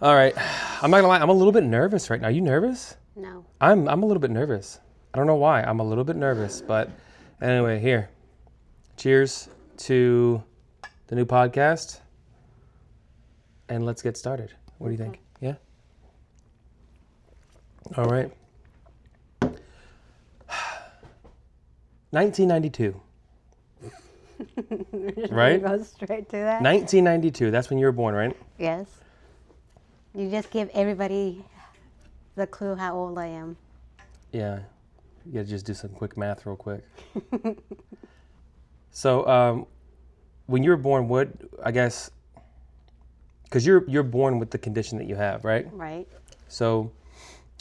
All right. I'm not gonna lie. I'm a little bit nervous right now. Are you nervous? No. I'm a little bit nervous. I don't know why. I'm a little bit nervous, but anyway, here. Cheers to the new podcast, and let's get started. What do you think? Yeah. All right. 1992. Right? Go straight to that. 1992. That's when you were born, right? Yes. You just give everybody the clue how old I am. Yeah. You gotta just do some quick math real quick. So, when you were born, what, I guess, because you're born with the condition that you have, right? Right. So,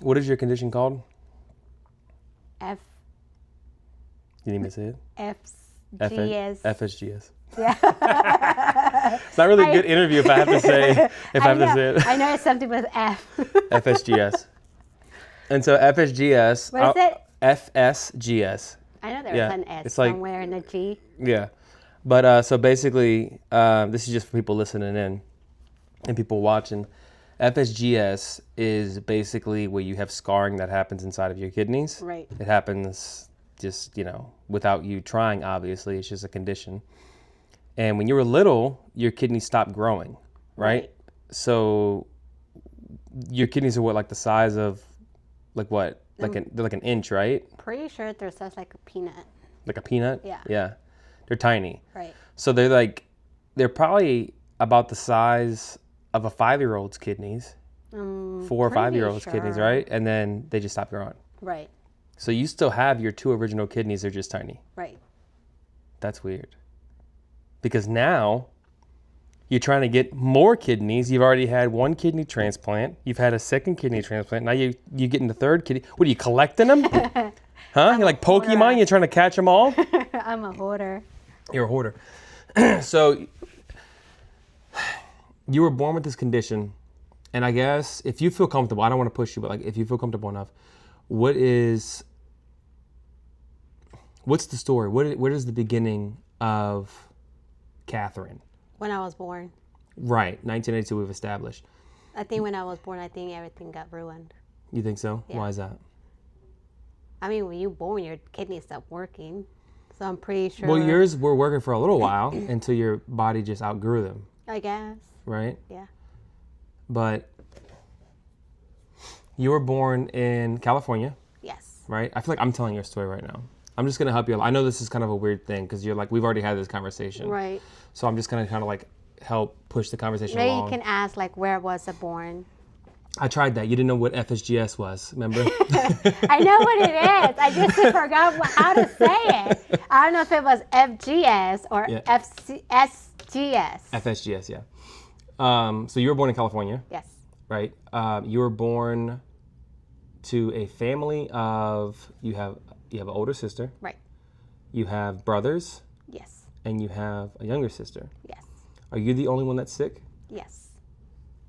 what is your condition called? F. You need me to say it? FSGS. FSGS. Yeah. It's not really a good interview if I have to say it. I know it's something with F. FSGS. And so FSGS. What is it? FSGS. I know there's an S it's like, somewhere in the G. Yeah. But so basically, this is just for people listening in and people watching. FSGS is basically where you have scarring that happens inside of your kidneys. Right. It happens just, without you trying, obviously. It's just a condition. And when you were little, your kidneys stopped growing, right? So your kidneys are what, like the size of, like what? They're like an inch, right? Pretty sure they're such like a peanut. Like a peanut? Yeah. Yeah. They're tiny. Right. So they're probably about the size of a 5-year-old's kidneys, 4 or 5-year-old's kidneys, right? And then they just stop growing. Right. So you still have your 2 original kidneys, they're just tiny. Right. That's weird. Because now you're trying to get more kidneys. You've already had 1 kidney transplant. You've had a 2nd kidney transplant. Now you getting the 3rd kidney. What, are you collecting them? Huh? You're like Pokemon? You're trying to catch them all? I'm a hoarder. You're a hoarder. So you were born with this condition, and I guess if you feel comfortable, I don't want to push you, but like if you feel comfortable enough, what's the story? What is the beginning of Catherine? When I was born. Right, 1982 we've established. I think when I was born, I think everything got ruined. You think so? Yeah. Why is that? I mean, when you're born, your kidneys stop working. So I'm pretty sure. Well, yours were working for a little while until your body just outgrew them, I guess. right? Yeah. But you were born in California, Yes. right? I feel like I'm telling your story right now. I'm just going to help you. I know this is kind of a weird thing because you're like, we've already had this conversation. Right. So I'm just going to kind of like help push the conversation Maybe along. you can ask, like, where was I born? I tried that. You didn't know what FSGS was, remember? I know what it is. I just forgot how to say it. I don't know if it was FGS or Yeah. FSGS. FSGS, yeah. So you were born in California, Yes. right? You were born to a family of, you have an older sister, Right. you have brothers, Yes. and you have a younger sister. Yes. Are you the only one that's sick? Yes.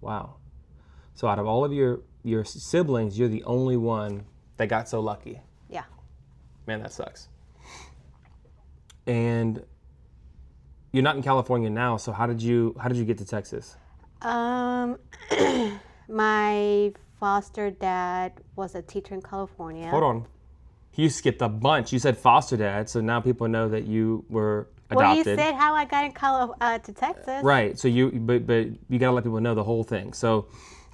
Wow. So out of all of your siblings, you're the only one that got so lucky. Yeah. Man, that sucks. And you're not in California now, so how did you get to Texas? My foster dad was a teacher in California. Hold on. You skipped a bunch. You said foster dad, so now people know that you were adopted. Well, you said how I got to Texas. Right. So but you gotta let people know the whole thing. So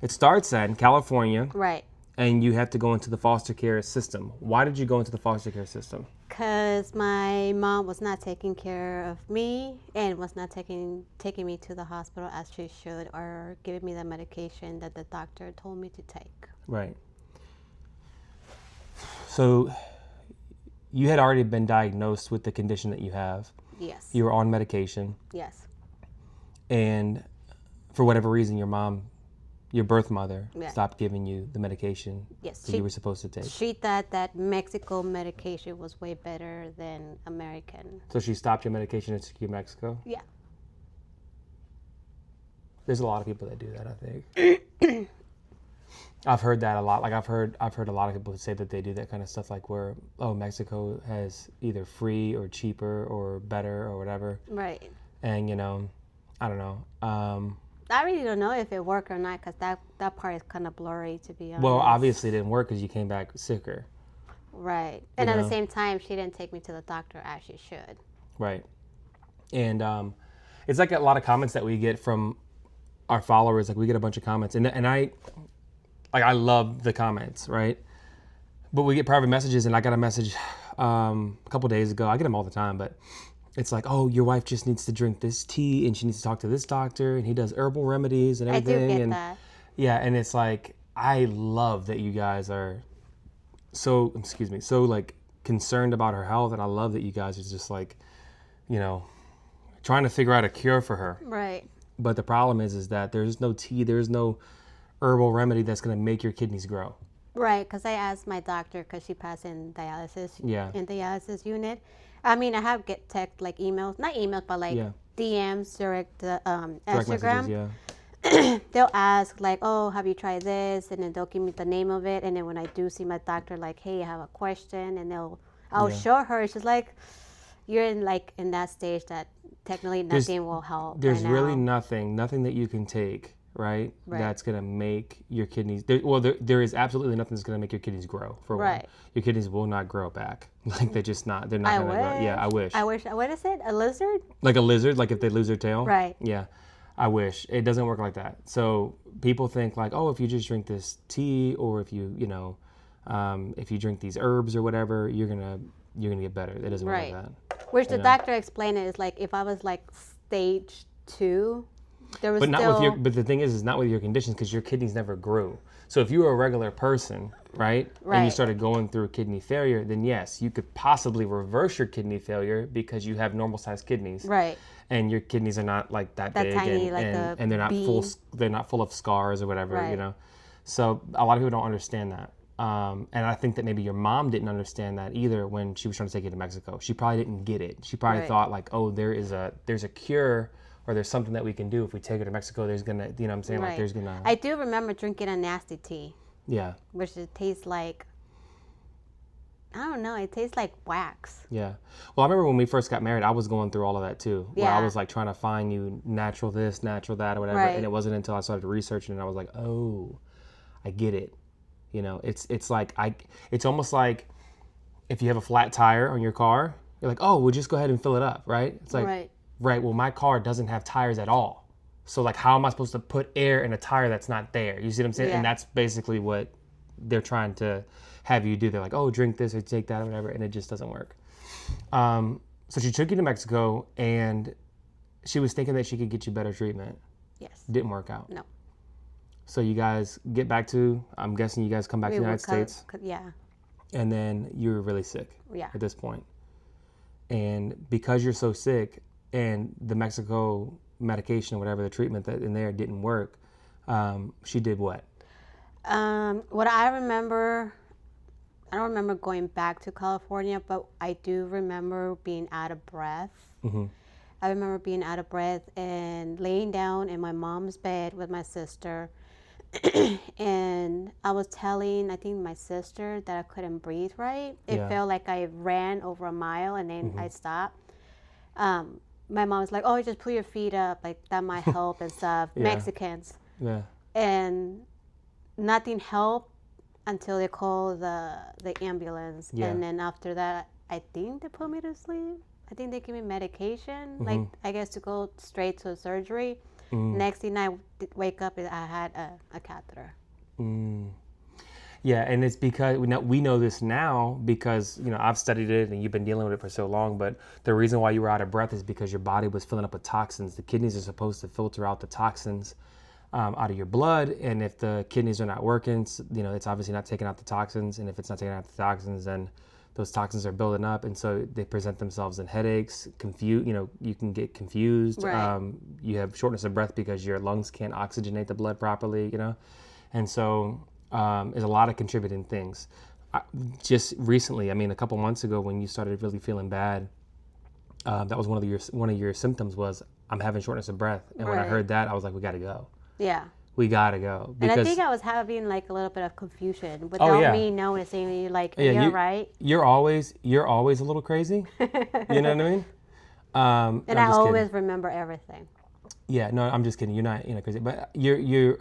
it starts in California, Right. and you have to go into the foster care system. Why did you go into the foster care system? Because my mom was not taking care of me and was not taking me to the hospital as she should, or giving me the medication that the doctor told me to take. Right. So you had already been diagnosed with the condition that you have. Yes. You were on medication, Yes. and for whatever reason, your birth mother, Yeah. stopped giving you the medication Yes. that you were supposed to take. She thought that Mexico medication was way better than American. So she stopped your medication and took you to Mexico? Yeah. There's a lot of people that do that, I think. I've heard that a lot. Like I've heard a lot of people say that they do that kind of stuff, like where, Mexico has either free or cheaper or better or whatever. Right. And I don't know. I really don't know if it worked or not because that part is kind of blurry, to be honest. Well, obviously it didn't work because you came back sicker. Right. And at the same time, she didn't take me to the doctor as she should. Right. And it's like a lot of comments that we get from our followers. Like we get a bunch of comments, and I love the comments, right? But we get private messages, and I got a message a couple days ago. I get them all the time, but it's like, oh, your wife just needs to drink this tea, and she needs to talk to this doctor, and he does herbal remedies and everything. I do get that. Yeah, and it's like, I love that you guys are so like concerned about her health, and I love that you guys are just like, you know, trying to figure out a cure for her. Right. But the problem is that there's no tea, there's no herbal remedy that's going to make your kidneys grow. Right, because I asked my doctor, because she passed in dialysis, Yeah. in dialysis unit. I mean, I have get text, like emails, not emails, but like DMs, direct Instagram. Messages, yeah. They'll ask like, oh, have you tried this? And then they'll give me the name of it. And then when I do see my doctor, like, hey, I have a question, and I'll show her. She's like, you're in that stage that technically nothing will help. There's really nothing that you can take, right? That's gonna make your kidneys. There is absolutely nothing that's gonna make your kidneys grow. For one, your kidneys will not grow back. Like they're just not. They're not gonna grow. Yeah, I wish. What is it? A lizard? Like a lizard, like if they lose their tail. Right. Yeah, I wish. It doesn't work like that. So people think like, oh, if you just drink this tea, or if you if you drink these herbs or whatever, you're gonna get better. It doesn't work like that. Which the doctor explained it is like, if I was like stage 2, there was but the thing is not with your conditions, because your kidneys never grew. So if you were a regular person, right, and you started going through kidney failure, then yes, you could possibly reverse your kidney failure because you have normal sized kidneys. Right. And your kidneys are not like that big, tiny, and they're not full. They're not full of scars or whatever, you know. So a lot of people don't understand that. And I think that maybe your mom didn't understand that either when she was trying to take you to Mexico. She probably didn't get it. She probably thought like, oh, there's a cure, or there's something that we can do if we take her to Mexico. There's gonna, you know what I'm saying? Like there's gonna. I do remember drinking a nasty tea. Yeah. Which it tastes like, I don't know, it tastes like wax. Yeah. Well, I remember when we first got married, I was going through all of that too. Where I was like trying to find you natural this, natural that, or whatever. And it wasn't until I started researching and I was like, oh, I get it. You know, it's almost like if you have a flat tire on your car, you're like, oh, we'll just go ahead and fill it up, right? It's like, right, well, my car doesn't have tires at all. So like, how am I supposed to put air in a tire that's not there? You see what I'm saying? Yeah. And that's basically what they're trying to have you do. They're like, oh, drink this or take that or whatever, and it just doesn't work. So she took you to Mexico, and she was thinking that she could get you better treatment. Yes. Didn't work out. No. So you guys get back to, I'm guessing you guys come back to the United States. Yeah. And then you're really sick at this point. And because you're so sick and the Mexico medication or whatever, the treatment that in there didn't work, she did what? What I remember, I don't remember going back to California, but I do remember being out of breath. Mm-hmm. I remember being out of breath and laying down in my mom's bed with my sister. And I was telling, I think, my sister that I couldn't breathe right. It felt like I ran over a mile and then I stopped. My mom was like, oh, just put your feet up. Like, that might help and stuff. Mexicans. Yeah. And nothing helped until they called the ambulance. Yeah. And then after that, I think they put me to sleep. I think they gave me medication, like, I guess, to go straight to surgery. Next thing I wake up, I had a catheter. Yeah, and it's because we know this now because, you know, I've studied it and you've been dealing with it for so long, but the reason why you were out of breath is because your body was filling up with toxins. The kidneys are supposed to filter out the toxins out of your blood, and if the kidneys are not working, you know, it's obviously not taking out the toxins, and if it's not taking out the toxins, then those toxins are building up, and so they present themselves in headaches, you know, you can get confused. Right. You have shortness of breath because your lungs can't oxygenate the blood properly, you know, and so there's a lot of contributing things. Just recently, I mean, a couple months ago, when you started really feeling bad, that was one of your symptoms was, I'm having shortness of breath, and when I heard that, I was like, we got to go. Yeah. We gotta go. And I think I was having like a little bit of confusion without me noticing. Like, you're right. You're always a little crazy. You know what I mean? And I always remember everything. Yeah, no, I'm just kidding. You're not, crazy, but you're.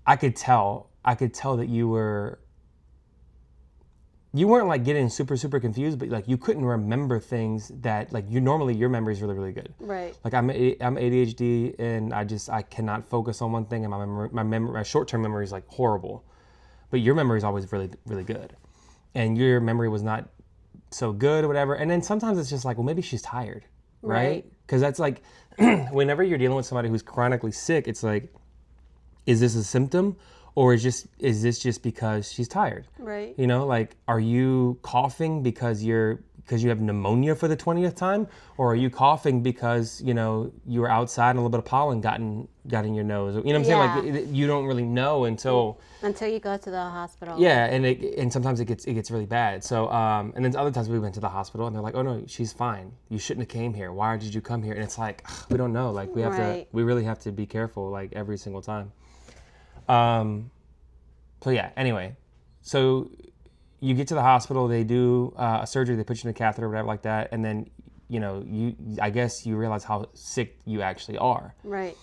I could tell that you weren't like getting super super confused, but like you couldn't remember things that like you normally your memory is really really good. Right. Like I'm ADHD and I cannot focus on one thing, and my short term memory is like horrible, but your memory is always really really good, and your memory was not so good or whatever. And then sometimes it's just like, well, maybe she's tired, right? Because that's like whenever you're dealing with somebody who's chronically sick, it's like, is this a symptom, or is this just because she's tired? Right. Like, are you coughing because you have pneumonia for the 20th time, or are you coughing because you were outside and a little bit of pollen got in your nose? You know what I'm saying? Like you don't really know until you go to the hospital. Yeah, and sometimes it gets really bad. So and then other times we went to the hospital and they're like, oh no, she's fine. You shouldn't have came here. Why did you come here? And it's like, we don't know. Like we really have to be careful like every single time. So yeah, anyway, so you get to the hospital, they do a surgery, they put you in a catheter or whatever like that, and then, I guess you realize how sick you actually are. Right.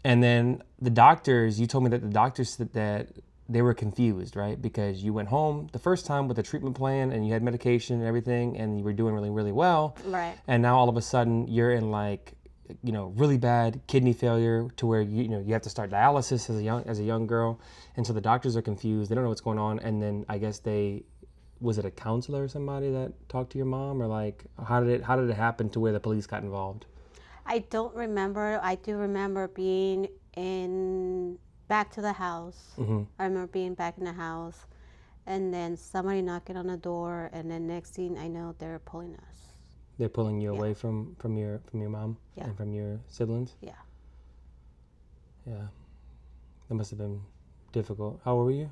And then you told me that the doctors said that they were confused, right? Because you went home the first time with a treatment plan and you had medication and everything and you were doing really, really well. Right. And now all of a sudden you're in like, really bad kidney failure to where you have to start dialysis as a young girl, and so the doctors are confused. They don't know what's going on, and then I guess was it a counselor or somebody that talked to your mom, or like how did it happen to where the police got involved? I don't remember. I do remember being back to the house. Mm-hmm. I remember being back in the house, and then somebody knocking on the door, and then next thing I know, they're pulling us. They're pulling you away from your mom and from your siblings? Yeah. Yeah. That must have been difficult. How old were you?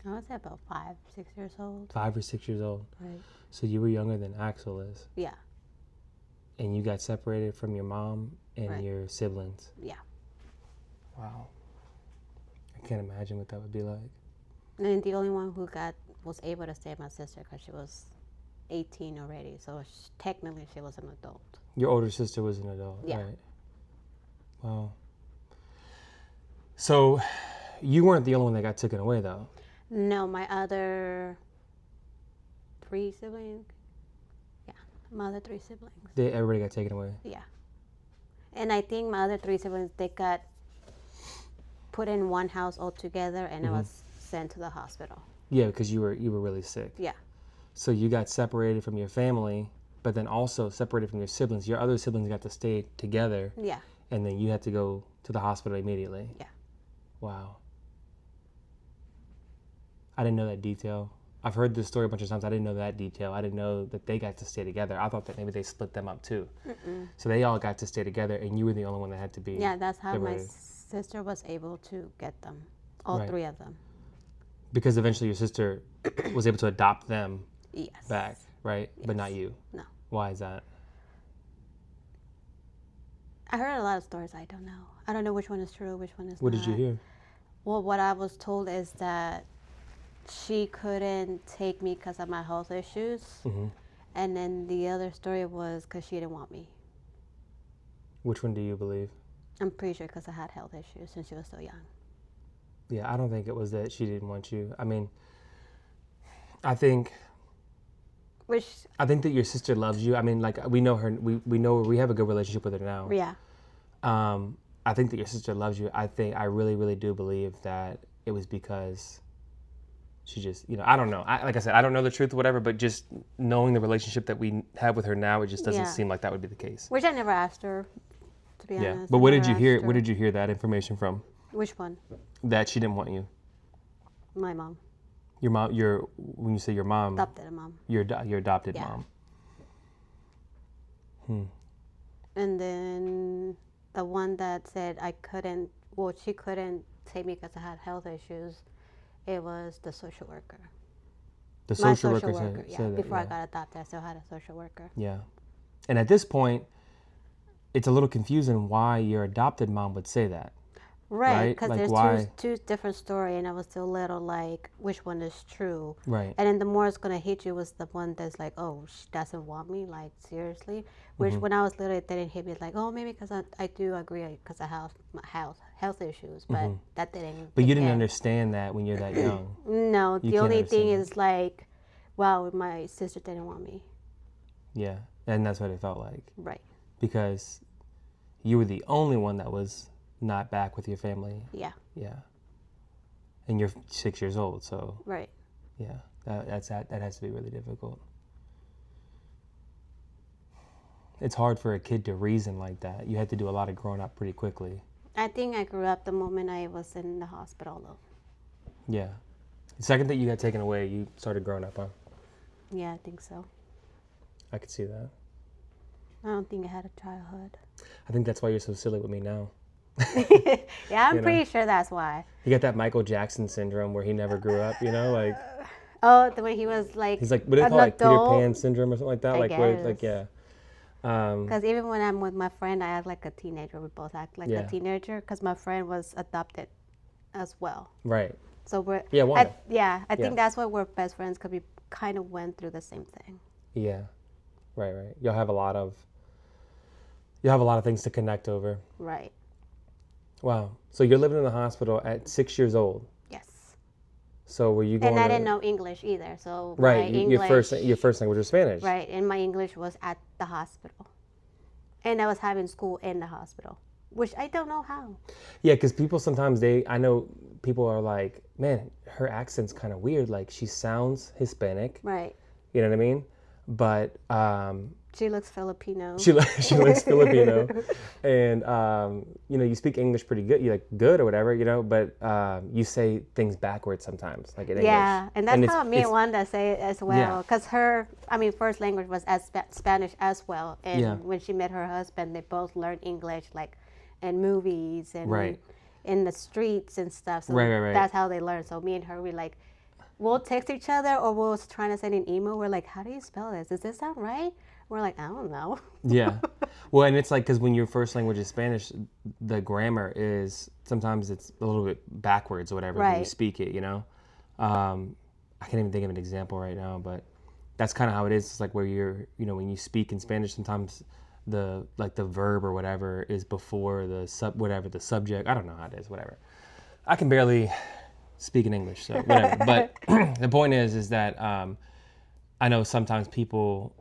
I was about 5, 6 years old. 5 or 6 years old. Right. So you were younger than Axel is. Yeah. And you got separated from your mom and your siblings. Yeah. Wow. I can't imagine what that would be like. And the only one who was able to stay my sister because she was 18 already. So technically she was an adult. Your older sister was an adult, yeah. Right? Wow. So you weren't the only one that got taken away, though. No, my other 3 siblings. Yeah, my other 3 siblings. Everybody got taken away? Yeah. And I think my other 3 siblings, they got put in one house all together, and I was sent to the hospital. Yeah, because you were really sick. Yeah. So you got separated from your family, but then also separated from your siblings. Your other siblings got to stay together. Yeah. And then you had to go to the hospital immediately. Yeah. Wow. I didn't know that detail. I've heard this story a bunch of times. I didn't know that detail. I didn't know that they got to stay together. I thought that maybe they split them up too. Mm-mm. So they all got to stay together, and you were the only one that had to be. Yeah, that's how separated. my sister was able to get them, all 3 of them. Because eventually your sister was able to adopt them back, right? Yes. But not you. No. Why is that? I heard a lot of stories. I don't know. I don't know which one is true, which one is not. What did you hear? Well, what I was told is that she couldn't take me because of my health issues. Mm-hmm. And then the other story was because she didn't want me. Which one do you believe? I'm pretty sure because I had health issues since she was so young. Yeah, I don't think it was that she didn't want you. I mean, I think that your sister loves you. I mean, like we know her. We have a good relationship with her now. Yeah. I think that your sister loves you. I really, really do believe that it was because she just, I don't know. Like I said, I don't know the truth or whatever, but just knowing the relationship that we have with her now, it just doesn't seem like that would be the case. Which I never asked her, to be honest. Yeah, but where did you hear? Where did you hear that information from? Which one? That she didn't want you. My mom. Your mom. When you say your mom. Adopted mom. Your adopted mom. And then the one that said she couldn't take me because I had health issues, it was the social worker. The social worker said that, before I got adopted, I still had a social worker. Yeah. And at this point, it's a little confusing why your adopted mom would say that. Right, because Like there's why? two different story, and I was still little, like, which one is true? Right. And then the more it's gonna hit you was the one that's like, oh, she doesn't want me, like, seriously. Which when I was little, it didn't hit me like, oh, maybe because I do agree because I have my health issues, but that didn't. But you didn't hit. understand that when you're that young. No, You the can't only thing understand is like, wow, my sister didn't want me. Yeah, and that's what it felt like. Right. Because you were the only one that was not back with your family. Yeah. Yeah. And you're 6 years old, so Right. yeah, that has to be really difficult. It's hard for a kid to reason like that. You had to do a lot of growing up pretty quickly. I think I grew up the moment I was in the hospital, though. Yeah. The second that you got taken away, you started growing up, huh? Yeah, I think so. I could see that. I don't think I had a childhood. I think that's why you're so silly with me now. Yeah, I'm pretty sure that's why. You got that Michael Jackson syndrome where he never grew up, like Oh, the way he was like he's like, what do they call it? Like Peter Pan syndrome or something like that? I Like guess. yeah. Because even when I'm with my friend, I act like a teenager. We both act like Yeah. a teenager because my friend was adopted as well. Right. So we're Yeah, Wanda. I think that's why we're best friends because we kind of went through the same thing. Yeah. Right. You'll have a lot of things to connect over. Right. Wow. So you're living in the hospital at 6 years old. Yes. So were you going? And I didn't know English either. So right. my Your first language was Spanish. Right. And my English was at the hospital, and I was having school in the hospital, which I don't know how. Yeah, because people sometimes I know people are like, man, her accent's kind of weird. Like she sounds Hispanic. Right. You know what I mean? But she looks Filipino. she looks Filipino, and you speak English pretty good. You good or whatever, but you say things backwards sometimes, like in English. Yeah, and that's how me and Wanda say it as well. Because her, first language was Spanish as well. And when she met her husband, they both learned English, like in movies and in the streets and stuff. So that's how they learned. So me and her, we'll text each other or we'll trying to send an email. We're like, how do you spell this? Does this sound right? We're like, I don't know. Yeah. Well, and it's like, because when your first language is Spanish, the grammar is, sometimes it's a little bit backwards or whatever when you speak it, I can't even think of an example right now, but that's kind of how it is. It's like where you're, when you speak in Spanish, sometimes the verb or whatever is before the subject. I don't know how it is, whatever. I can barely speak in English, so whatever. But the point is that I know sometimes people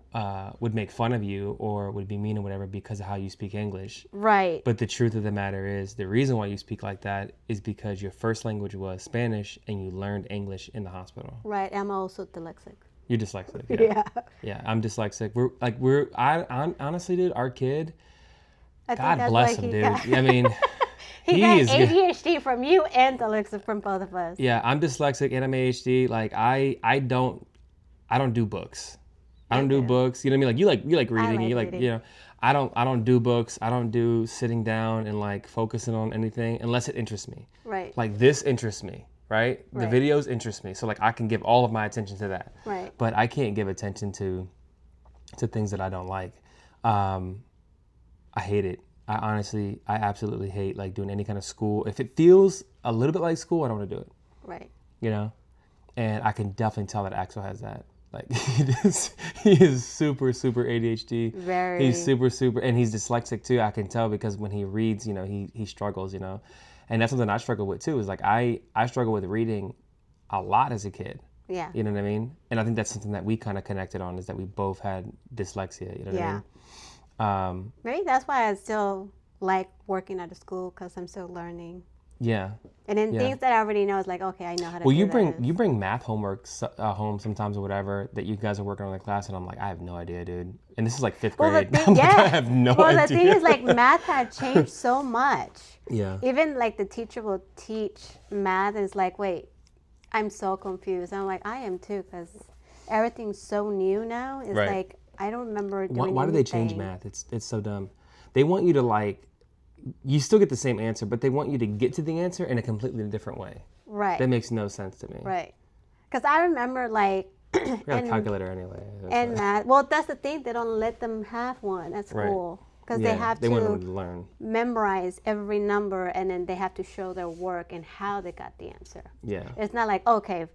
would make fun of you or would be mean or whatever because of how you speak English. Right. But the truth of the matter is, the reason why you speak like that is because your first language was Spanish and you learned English in the hospital. Right. I'm also dyslexic. You're dyslexic. Yeah. Yeah, I'm dyslexic. I'm honestly, dude, our kid, God bless him, dude. He got ADHD from you and dyslexic from both of us. Yeah, I'm dyslexic and I'm ADHD. Like I don't do books. I don't do books. You know what I mean? Like you like reading. And you like reading. I don't do books. I don't do sitting down and focusing on anything unless it interests me. Right. Like this interests me. Right. The videos interest me. So I can give all of my attention to that. Right. But I can't give attention to things that I don't like. I hate it. I absolutely hate doing any kind of school. If it feels a little bit like school, I don't want to do it. Right. And I can definitely tell that Axel has that. He is super, super ADHD. Very. He's super, super, and he's dyslexic too. I can tell because when he reads, he struggles, and that's something I struggle with too. Is I struggle with reading a lot as a kid. Yeah. You know what I mean? And I think that's something that we kind of connected on, is that we both had dyslexia. You know what I mean? Maybe that's why I still like working at a school, because I'm still learning. Yeah. And then things that I already know is okay, I know how to do Well, you bring math homework home sometimes or whatever that you guys are working on in the class, and I'm like, I have no idea, dude. And this is 5th grade. I have no idea. Well, the thing is, math had changed so much. Yeah. Even the teacher will teach math and it's wait, I'm so confused. I'm like, I am too, because everything's so new now. It's I don't remember doing Why do they change math? It's so dumb. They want you to you still get the same answer, but they want you to get to the answer in a completely different way. Right. That makes no sense to me. Right. Because I remember I got a calculator anyway. And math. Well, that's the thing. They don't let them have one at school. Because they have they want to them to learn. memorize every number, and then they have to show their work and how they got the answer. Yeah. It's not like, okay.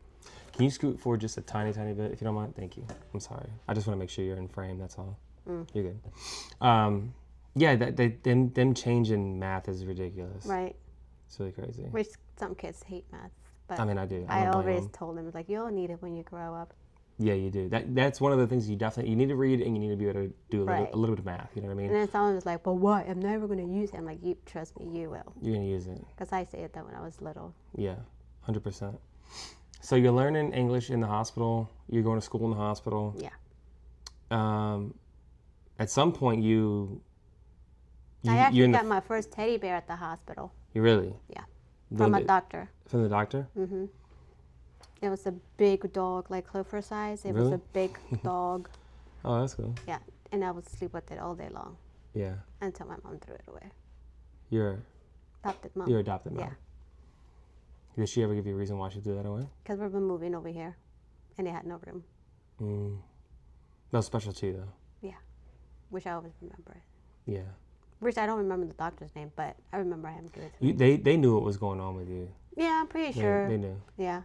Can you scoot forward just a tiny bit, if you don't mind? Thank you. I'm sorry. I just want to make sure you're in frame. That's all. You're good. Yeah, them changing math is ridiculous. Right. It's really crazy. Which some kids hate math. But I mean, I do. I always told them, like, you'll need it when you grow up. Yeah, you do. That's one of the things you need to read, and you need to be able to do a little bit of math. You know what I mean? And then someone was like, but why? I'm never going to use it. I'm like, you trust me, you will. You're going to use it. Because I said that when I was little. Yeah, 100%. So you're learning English in the hospital. You're going to school in the hospital. Yeah. At some point, I actually got my first teddy bear at the hospital. You really? Yeah. From a doctor. From the doctor? Mm-hmm. It was a big dog, like Clifford size. It was a big dog. Oh, that's cool. Yeah, and I would sleep with it all day long. Yeah. Until my mom threw it away. Your adopted mom. Your adopted mom. Yeah. Did she ever give you a reason why she threw that away? Because we've been moving over here, and they had no room. That was special too, though. Yeah, which I always remember it. Yeah. Which I don't remember the doctor's name, but I remember him giving it to me. They knew what was going on with you. Yeah, I'm pretty sure. They knew. Yeah.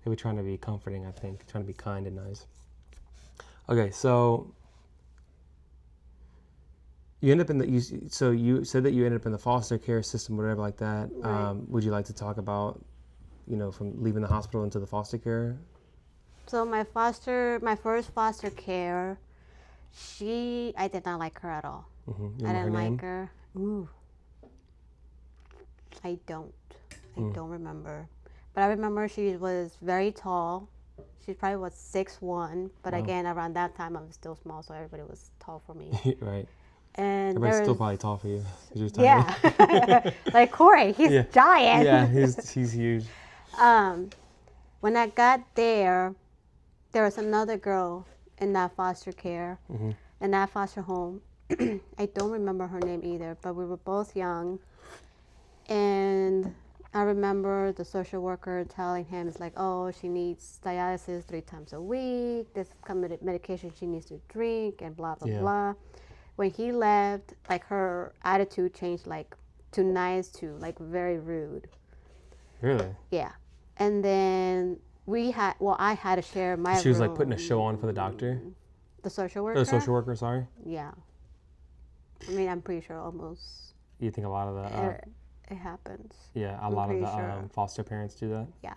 They were trying to be comforting, I think, trying to be kind and nice. Okay, so you end up in so you said that you ended up in the foster care system, whatever like that. Right. Would you like to talk about, from leaving the hospital into the foster care? So my first foster care, I did not like her at all. Mm-hmm. I didn't like her. Ooh. I don't remember. But I remember she was very tall. She probably was 6'1", but again, around that time I was still small, so everybody was tall for me. Right. And everybody's still probably tall for you. Yeah. Like Corey, he's giant. Yeah, he's huge. When I got there was another girl in that foster care, in that foster home. I don't remember her name either, but we were both young. And I remember the social worker telling him, it's like, oh, she needs dialysis 3 times a week. This medication she needs to drink and blah, blah, blah. When he left, like her attitude changed like to nice to like very rude. Really? Yeah. And then I had to share my room. She was like putting a show on for the doctor? The social worker? The social worker, sorry? Yeah. I mean, I'm pretty sure almost. You think a lot of the... it happens. Yeah, a lot of the foster parents do that? Yeah.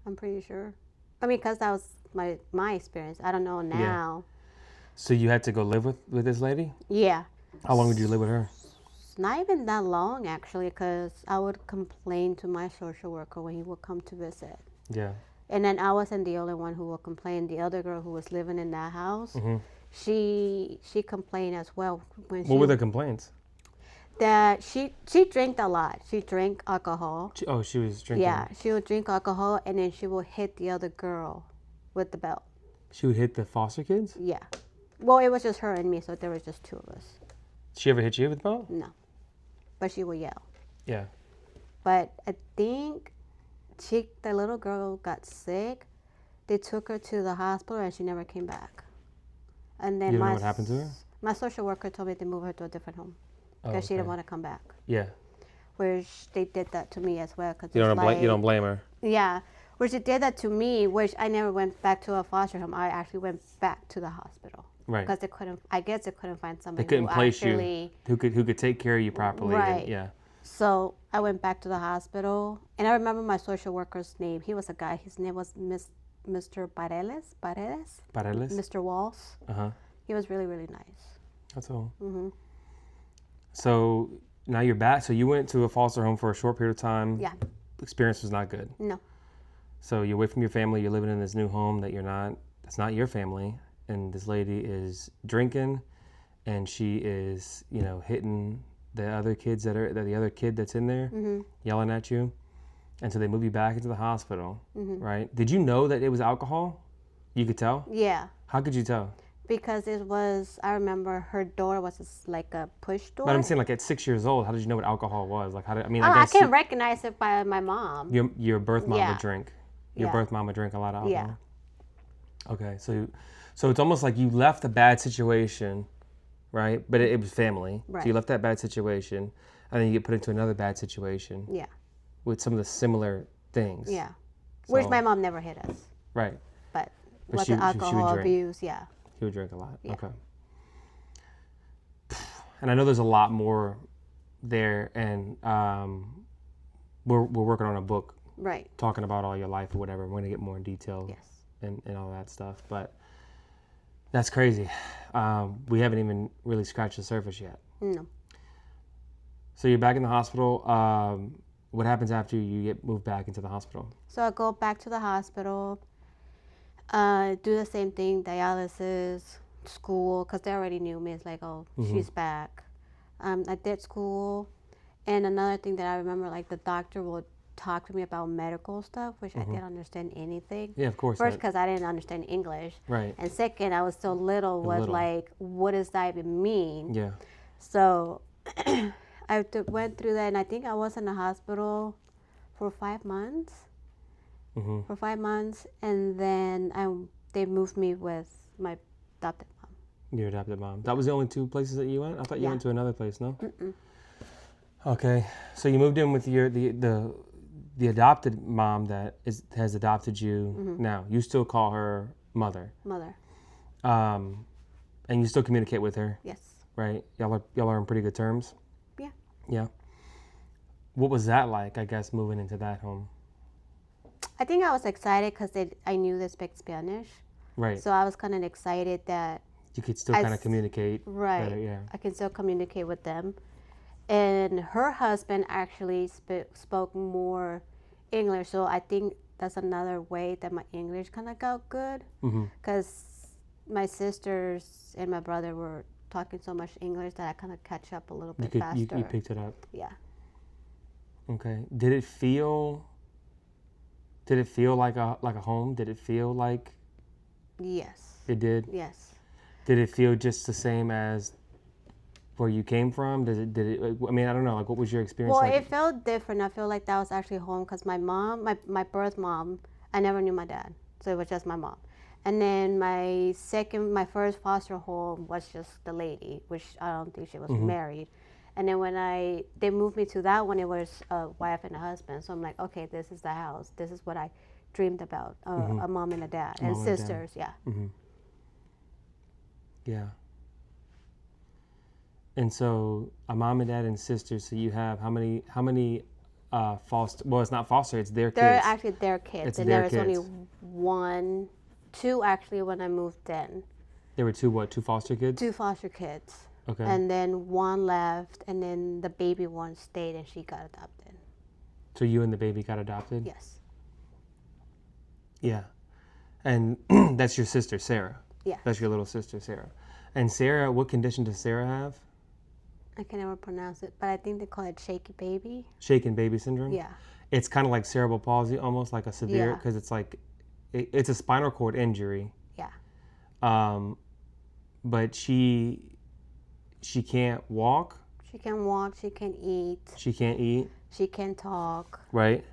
I'm pretty sure. I mean, because that was my experience. I don't know now. Yeah. So you had to go live with this lady? Yeah. How long did you live with her? Not even that long, actually, because I would complain to my social worker when he would come to visit. Yeah. And then I wasn't the only one who would complain. The other girl who was living in that house, she complained as well. What were the complaints? That she drank a lot. She drank alcohol. She was drinking. Yeah, she would drink alcohol, and then she would hit the other girl with the belt. She would hit the foster kids? Yeah. Well, it was just her and me, so there was just 2 of us. She ever hit you with the belt? No. But she would yell. Yeah. But I think the little girl got sick. They took her to the hospital, and she never came back. And then you don't know what happened to her? My social worker told me to move her to a different home because she didn't want to come back. Yeah. Which they did that to me as well. Cause you don't blame her. Yeah. Which they did that to me, which I never went back to a foster home. I actually went back to the hospital. Right. Because I guess they couldn't find somebody they couldn't who place actually... you who could take care of you properly. Right. And, yeah. So I went back to the hospital, and I remember my social worker's name. He was a guy. His name was Mr. Paredes. Mr. Walls. He was really, really nice. That's all. So now you're back. So you went to a foster home for a short period of time. Yeah. Experience was not good. No. So you're away from your family. You're living in this new home that's not your family. And this lady is drinking, and she is, hitting the other kids the other kid that's in there, yelling at you. And so they move you back into the hospital, right? Did you know that it was alcohol? You could tell? Yeah. How could you tell? Because I remember her door was like a push door. But I'm saying, like, at 6 years old, how did you know what alcohol was? Like, I guess I can recognize it by my mom. Your birth mom would drink. Your birth mom would drink a lot of alcohol. Yeah. Okay, so it's almost like you left a bad situation, right? But it was family. Right. So you left that bad situation, and then you get put into another bad situation. Yeah. With some of the similar things. Yeah. So, Which my mom never hit us. Right. But But was alcohol would drink. abuse, yeah. He would drink a lot. Yeah. Okay. And I know there's a lot more there, and we're working on a book. Right. Talking about all your life or whatever. We're going to get more in detail. Yes. And all that stuff. But that's crazy. We haven't even really scratched the surface yet. No. So you're back in the hospital. What happens after you get moved back into the hospital? So I go back to the hospital, do the same thing, dialysis, school, because they already knew me. It's like, oh, she's back. I did school. And another thing that I remember, like the doctor would talk to me about medical stuff, which I didn't understand anything. Yeah, of course. First, because I didn't understand English. Right. And second, I was so little, like, what does that even mean? Yeah. So I went through that, and I think I was in the hospital for 5 months. For 5 months, and then they moved me with my adopted mom. Your adopted mom. That was the only two places that you went? I thought you went to another place, no? Mm-mm. Okay. So you moved in with the adopted mom that has adopted you now. You still call her mother. Mother. And you still communicate with her, Yes. right? Y'all are on pretty good terms? Yeah. Yeah. What was that like, I guess, moving into that home? I think I was excited because I knew they speak Spanish. Right. So I was kind of excited that You could still kind of communicate. right. Better, yeah. I can still communicate with them. And her husband actually spoke more English, so I think that's another way that my English kind of got good. Because my sisters and my brother were talking so much English that I kind of catch up a little bit faster. You picked it up. Yeah. Okay. Did it feel like a home? Did it feel like Yes. it did? Yes. Did it feel just the same as where you came from? Did it? I mean, I don't know. Like, what was your experience Well, like? it felt different. I feel like that was actually home because my mom, my birth mom, I never knew my dad, so it was just my mom. And then my first foster home was just the lady, which I don't think she was married. And then when they moved me to that one, it was a wife and a husband. So I'm like, okay, this is the house. This is what I dreamed about, a mom and a dad, and sisters, yeah. Yeah. And so a mom and dad and sisters. So you have how many foster? Well, it's not foster. It's their kids. They're actually their kids, It's and their there was kids. only two actually when I moved in. There were two foster kids? Two foster kids. Okay. And then one left, and then the baby one stayed, and she got adopted. So you and the baby got adopted? Yes. Yeah. And that's your sister, Sarah. Yeah. That's your little sister, Sarah. And Sarah, what condition does Sarah have? I can never pronounce it, but I think they call it shaky baby. Shaken baby syndrome? Yeah. It's kind of like cerebral palsy, almost like a severe, because it's like, it's a spinal cord injury. Yeah. But she can't walk. She can walk. She can eat. She can't eat. She can talk. Right.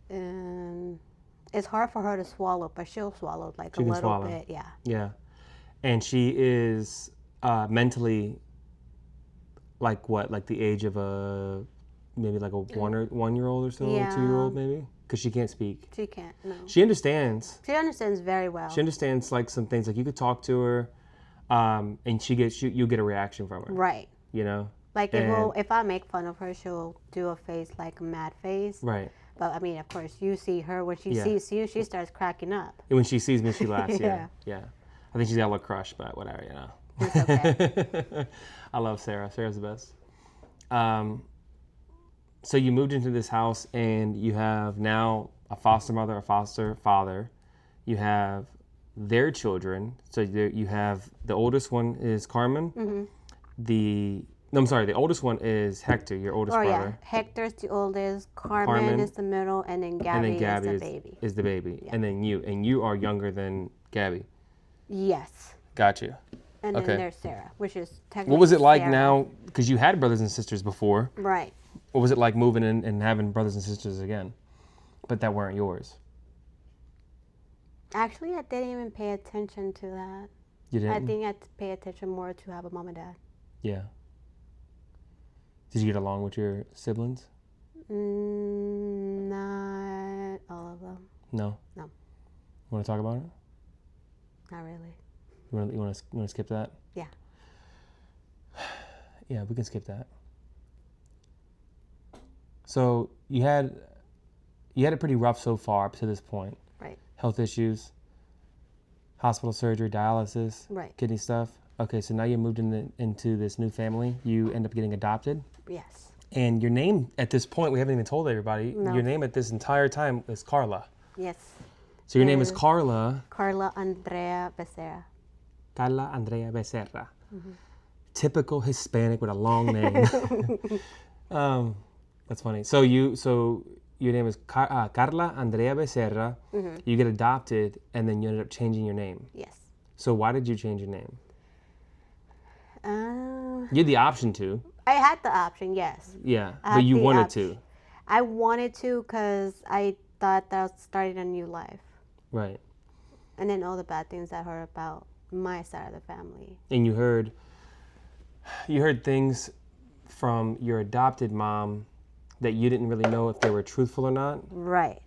And it's hard for her to swallow, but she'll swallow like She a can little swallow. bit. Yeah. Yeah. And she is mentally like what? Like the age of maybe like a 1-year-old or so, Yeah. 2-year-old maybe? Because she can't speak. She can't. No. She understands. She understands very well. She understands like some things. Like you could talk to her, and you'll get a reaction from her. Right. You know. Like if I make fun of her, she'll do a face like a mad face. Right. But I mean, of course, you see her when she sees you, she starts cracking up. And when she sees me, she laughs. Yeah. Yeah. I think she's got a little crush, but whatever, you know. It's okay. I love Sarah. Sarah's the best. So you moved into this house, and you have now a foster mother, a foster father. You have their children. So you have the oldest one is Carmen. The oldest one is Hector, your oldest brother. Yeah, Hector's the oldest. Carmen is the middle, and then Gabby is the baby. Is the baby, Yeah. and then you are younger than Gabby. Yes. Got you. And Okay. then there's Sarah, which is technically What was it like Sarah. now? Because you had brothers and sisters before. Right. What was it like moving in and having brothers and sisters again, but that weren't yours? Actually, I didn't even pay attention to that. You didn't? I think I had to pay attention more to have a mom and dad. Yeah. Did you get along with your siblings? Not all of them. No? No. Want to talk about it? Not really. You want to skip that? Yeah. Yeah, we can skip that. So you had it pretty rough so far up to this point. Right. Health issues, hospital surgery, dialysis, Right. kidney stuff. Okay, so now you moved into this new family. You end up getting adopted. Yes. And your name at this point, we haven't even told everybody, No. your name at this entire time is Carla. Yes. So your name is Carla. Carla Andrea Becerra. Carla Andrea Becerra. Mm-hmm. Typical Hispanic with a long name. That's funny. So your name is Carla Andrea Becerra. Mm-hmm. You get adopted, and then you ended up changing your name. Yes. So why did you change your name? You had the option to. I had the option, yes. Yeah, but you wanted to. I wanted to because I thought that I was starting a new life. Right. And then all the bad things that I heard about my side of the family. And you heard things from your adopted mom that you didn't really know if they were truthful or not. Right.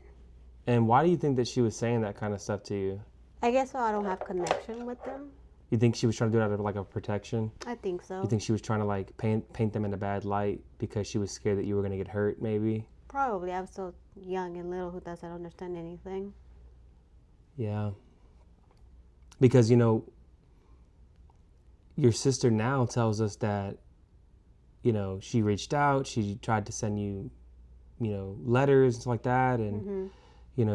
And why do you think that she was saying that kind of stuff to you? I guess so I don't have connection with them. You think she was trying to do it out of like a protection? I think so. You think she was trying to like paint them in a bad light because she was scared that you were going to get hurt maybe? Probably. I was so young and little who doesn't understand anything. Yeah. Because, your sister now tells us that, she reached out, she tried to send you, letters and stuff like that. And,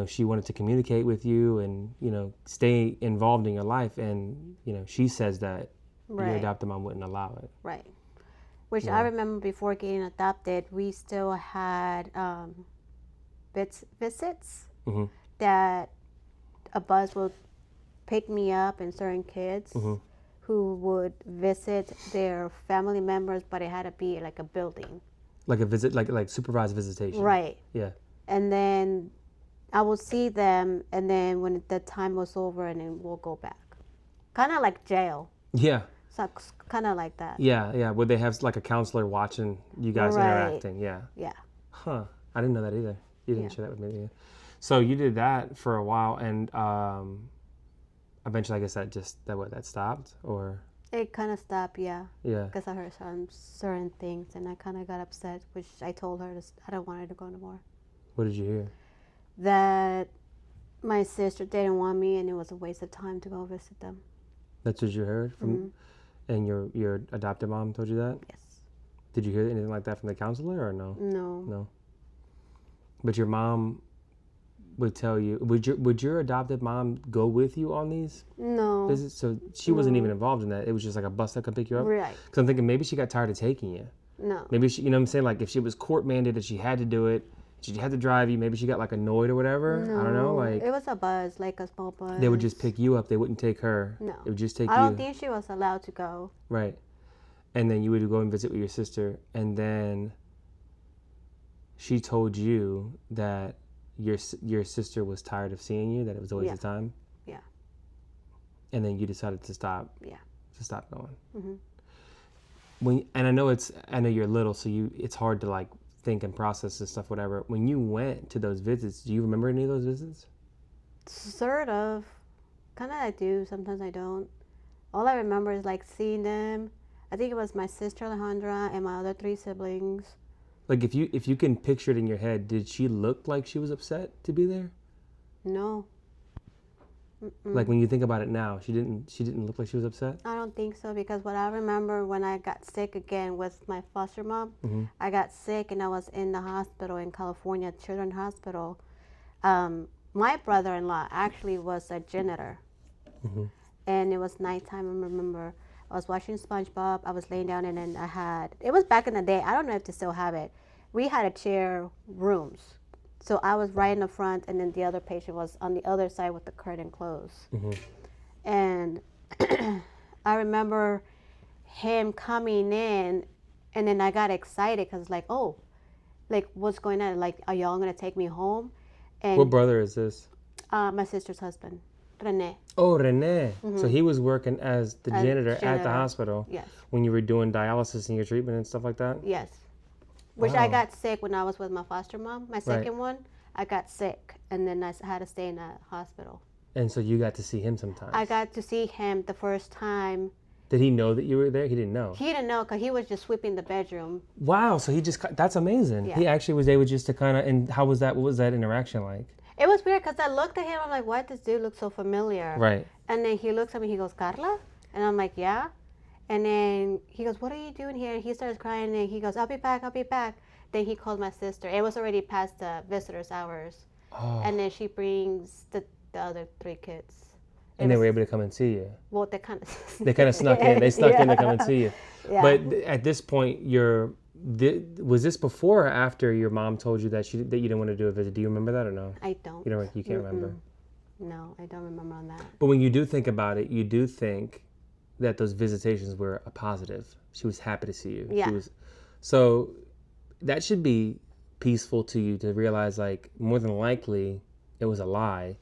she wanted to communicate with you and, stay involved in your life. And, she says that your adopted mom wouldn't allow it. Right. Which I remember before getting adopted, we still had visits that a bus would pick me up and certain kids who would visit their family members, but it had to be like a building. Like a visit, like supervised visitation. Right. Yeah. And then I would see them, and then when the time was over, and then we'll go back. Kind of like jail. Yeah. So kind of like that. Yeah. Would they have like a counselor watching you guys interacting? Yeah. Yeah. Huh. I didn't know that either. You didn't share that with me either. So you did that for a while, and eventually, I guess that stopped, or it kind of stopped, yeah. Yeah. Because I heard some certain things, and I kind of got upset, which I told her I don't want her to go anymore. What did you hear? That my sister didn't want me, and it was a waste of time to go visit them. That's what you heard from, and your adopted mom told you that? Yes. Did you hear anything like that from the counselor, or no? No. No. But your mom would tell you. Would your adopted mom go with you on these visits? So she wasn't even involved in that. It was just like a bus that could pick you up. Right. Because I'm thinking maybe she got tired of taking you. No. Maybe she, you know what I'm saying? Like if she was court mandated, she had to do it. She had to drive you. Maybe she got like annoyed or whatever. No. I don't know. Like it was a bus, like a small bus. they would just pick you up. They wouldn't take her. No. It would just take you. I don't think she was allowed to go. Right. And then you would go and visit with your sister, and then she told you that your sister was tired of seeing you, that it was a waste of time. Yeah. And then you decided to stop. Yeah. To stop going. Mm-hmm. And I know you're little, so it's hard to like think and process this stuff, whatever. When you went to those visits, do you remember any of those visits? Sort of. Kind of I do. Sometimes I don't. All I remember is like seeing them. I think it was my sister Alejandra and my other 3 siblings. Like if you can picture it in your head, did she look like she was upset to be there? No. Like when you think about it now, she didn't look like she was upset? I don't think so, because what I remember when I got sick again with my foster mom, I got sick and I was in the hospital in California, Children's Hospital. My brother-in-law actually was a janitor. And it was nighttime. I remember I was watching SpongeBob. I was laying down, and then it was back in the day. I don't know if they still have it. We had a chair rooms. So I was right in the front, and then the other patient was on the other side with the curtain closed. And I remember him coming in, and then I got excited because like, oh, like what's going on? Like, are y'all going to take me home? And What brother is this? my sister's husband. Rene. Oh, Rene. So he was working as the janitor at the janitor. hospital Yes. when you were doing dialysis and your treatment and stuff like that? Yes. Which I Wow. got sick when I was with my foster mom. My second one, I got sick, and then I had to stay in a hospital. And so you got to see him sometimes. I got to see him the first time. Did he know that you were there? He didn't know. He didn't know because he was just sweeping the bedroom. Wow. So he just, that's amazing. Yeah. He actually was able just to kind of, and how was that, what was that interaction like? It was weird because I looked at him. I'm like, why does this dude look so familiar? Right. And then he looks at me. He goes, Carla? And I'm like, yeah. And then he goes, what are you doing here? And he starts crying. And he goes, I'll be back. I'll be back. Then he called my sister. It was already past the visitors' hours. Oh. And then she brings the other 3 kids. And they were able to come and see you. Well, they kind of... They kind of snuck in. They snuck in to come and see you. Yeah. But at this point, was this before or after your mom told you that you didn't want to do a visit? Do you remember that or no? I don't. You can't remember. No, I don't remember on that. But when you do think about it, you do think that those visitations were a positive. She was happy to see you. Yeah. So that should be peaceful to you to realize, like, more than likely it was a lie.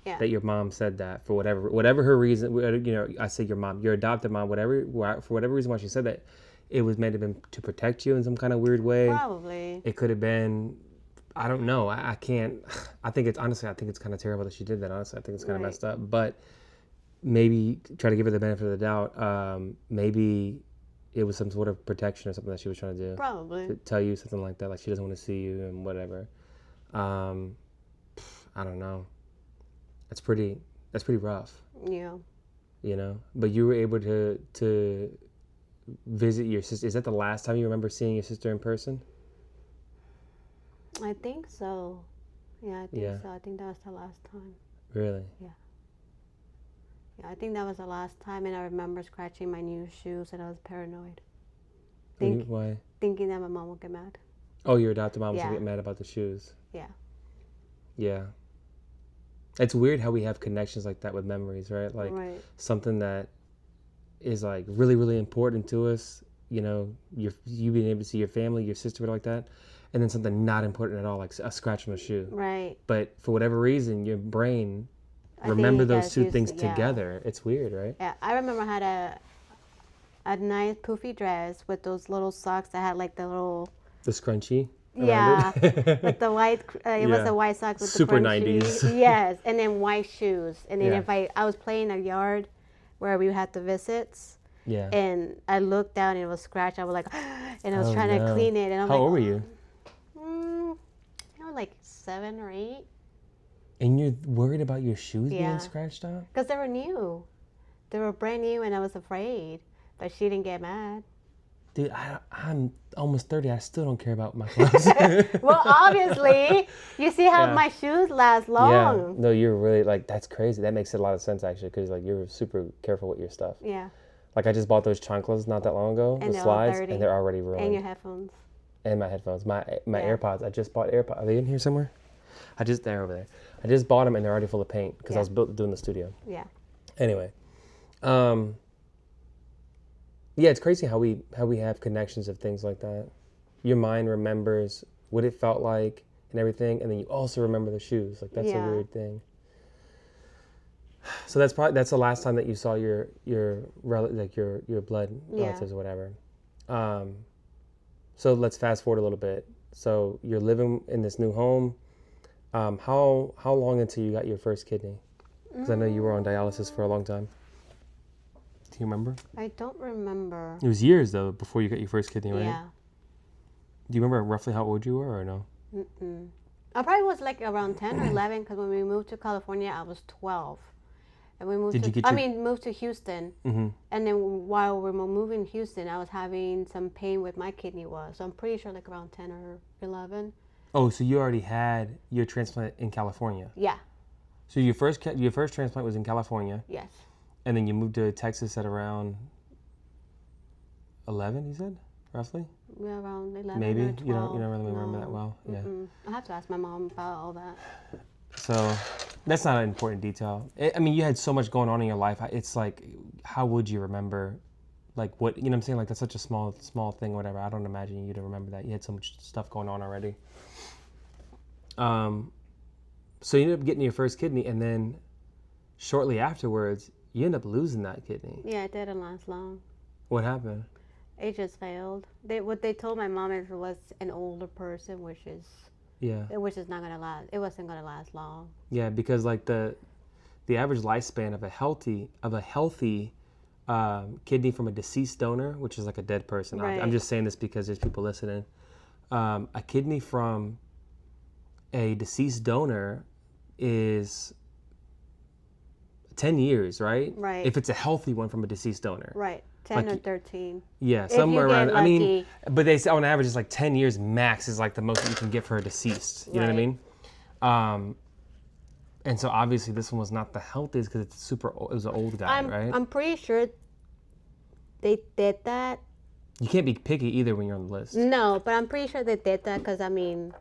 Yeah. That your mom said that for whatever her reason. You know, I say your mom, your adopted mom, for whatever reason why she said that, it was meant to have been to protect you in some kind of weird way. Probably. It could have been, I don't know. I can't. I think it's kind of terrible that she did that. Honestly, I think it's kind of messed up. But maybe try to give her the benefit of the doubt. Maybe it was some sort of protection or something that she was trying to do. Probably. To tell you something like that, like she doesn't want to see you and whatever. I don't know. That's pretty rough. Yeah. You know, but you were able to visit your sister. Is that the last time you remember seeing your sister in person? I think so. Yeah, I think so. I think that was the last time. Really? Yeah. Yeah, I think that was the last time, and I remember scratching my new shoes, and I was paranoid. Why? Thinking that my mom would get mad. Oh, your adopted mom was Yeah. gonna get mad about the shoes. Yeah. Yeah. It's weird how we have connections like that with memories, right? Like something that is like really, really important to us. You know, you being able to see your family, your sister, like that, and then something not important at all, like a scratch on a shoe. Right. But for whatever reason, your brain remember those two things together. It's weird, right? Yeah, I remember I had a nice poofy dress with those little socks that had like the scrunchie. Yeah, with the white. It was a white sock with super the 90s. Yes, and then white shoes. And then Yeah. if I was playing a yard where we had the visits. Yeah. And I looked down and it was scratched. I was like, and I was trying to clean it. And I'm How old were you? I was like 7 or 8. And you're worried about your shoes being scratched out? Because they were new. They were brand new, and I was afraid. But she didn't get mad. Dude, I'm almost 30. I still don't care about my clothes. Well, obviously, you see how my shoes last long. Yeah. No, you're really, like, that's crazy. That makes a lot of sense, actually, because, like, you're super careful with your stuff. Yeah. Like, I just bought those chanclas not that long ago, And the slides, and they're already ruined. And your headphones. And my headphones. My AirPods. I just bought AirPods. Are they in here somewhere? They're over there. I just bought them, and they're already full of paint because I was doing the studio. Yeah. Anyway. Yeah, it's crazy how we have connections of things like that. Your mind remembers what it felt like and everything, and then you also remember the shoes. Like, that's a weird thing. So that's the last time that you saw your blood relatives or whatever. So let's fast forward a little bit. So you're living in this new home. How long until you got your first kidney? Because I know you were on dialysis for a long time. Do you remember? I don't remember. It was years, though, before you got your first kidney, right? Yeah. Do you remember roughly how old you were or no? I probably was like around 10 or 11 because when we moved to California, I was 12. And we moved moved to Houston. Mm-hmm. And then while we were moving to Houston, I was having some pain with my kidney was. So I'm pretty sure like around 10 or 11. Oh, so you already had your transplant in California? Yeah. So your first transplant was in California? Yes. And then you moved to Texas at around 11, you said, roughly? Yeah, around 11 Maybe? or 12. You don't really remember that well? Yeah. I have to ask my mom about all that. So that's not an important detail. I mean, you had so much going on in your life. It's like, how would you remember, like, what, you know what I'm saying? Like, that's such a small thing or whatever. I don't imagine you to remember that. You had so much stuff going on already. So you ended up getting your first kidney, and then shortly afterwards, you end up losing that kidney. Yeah, it didn't last long. What happened? It just failed. What they told my mom is it was an older person, which is not gonna last. It wasn't gonna last long. Yeah, because like the average lifespan of a healthy kidney from a deceased donor, which is like a dead person. Right. I'm just saying this because there's people listening. A kidney from a deceased donor is 10 years, right? Right. If it's a healthy one from a deceased donor. Right. 10 or 13. Yeah, If somewhere you get around. lucky. I mean, but they say on average it's like 10 years max is like the most that you can get for a deceased. You know what I mean? And so obviously this one was not the healthiest because it's super. It was an old guy, right? I'm pretty sure they did that. You can't be picky either when you're on the list. No, but I'm pretty sure they did that because I mean,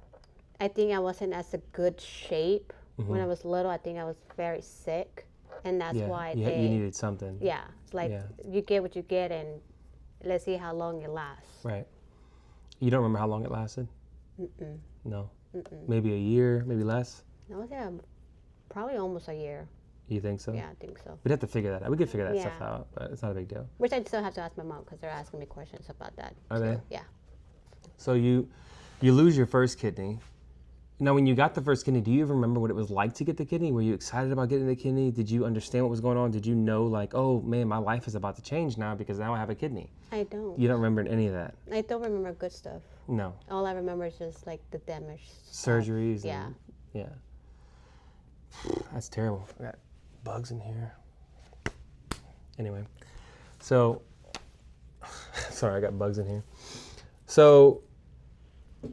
I think I wasn't as a good shape when I was little. I think I was very sick, and that's why you needed something. Yeah, it's like you get what you get, and let's see how long it lasts. Right. You don't remember how long it lasted? No. Maybe a year, maybe less. No, yeah, probably almost a year. You think so? Yeah, I think so. We'd have to figure that out. We could figure that stuff out, but it's not a big deal. Which I still have to ask my mom because they're asking me questions about that. Are they? Yeah. So you lose your first kidney. Now, when you got the first kidney, do you even remember what it was like to get the kidney? Were you excited about getting the kidney? Did you understand what was going on? Did you know, like, oh, man, my life is about to change now because now I have a kidney? I don't. You don't remember any of that? I don't remember good stuff. No. All I remember is just, like, the damage Surgeries? Yeah. Yeah. That's terrible. I got bugs in here. Anyway. So, sorry, I got bugs in here. So,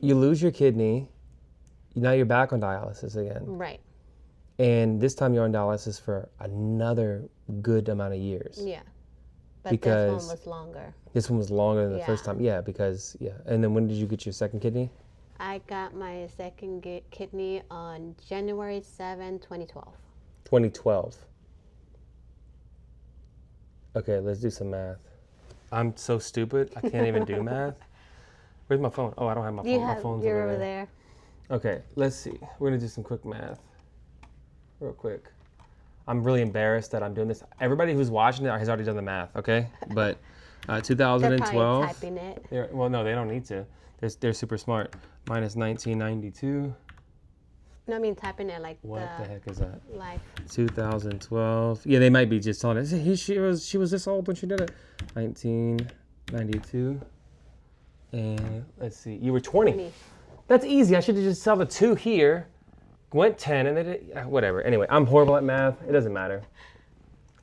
you lose your kidney. Now you're back on dialysis again. Right. And this time you're on dialysis for another good amount of years. Yeah. But this one was longer. This one was longer than the first time. Yeah, because, And then when did you get your second kidney? I got my second kidney on January 7, 2012. 2012. Okay, let's do some math. I'm so stupid. I can't even do math. Where's my phone? Oh, I don't have my phone. My phone's You're over there. Okay, let's see. We're going to do some quick math. Real quick. I'm really embarrassed that I'm doing this. Everybody who's watching it has already done the math, okay? But 2012. They're probably typing it. Well, no, they don't need to. They're super smart. Minus 1992. No, I mean typing it like what the heck is that? Life. 2012. Yeah, they might be just telling us she was this old when she did it. 1992. And let's see, you were 20. That's easy. I should have just saw the 2 here, went 10, and then whatever. Anyway, I'm horrible at math. It doesn't matter.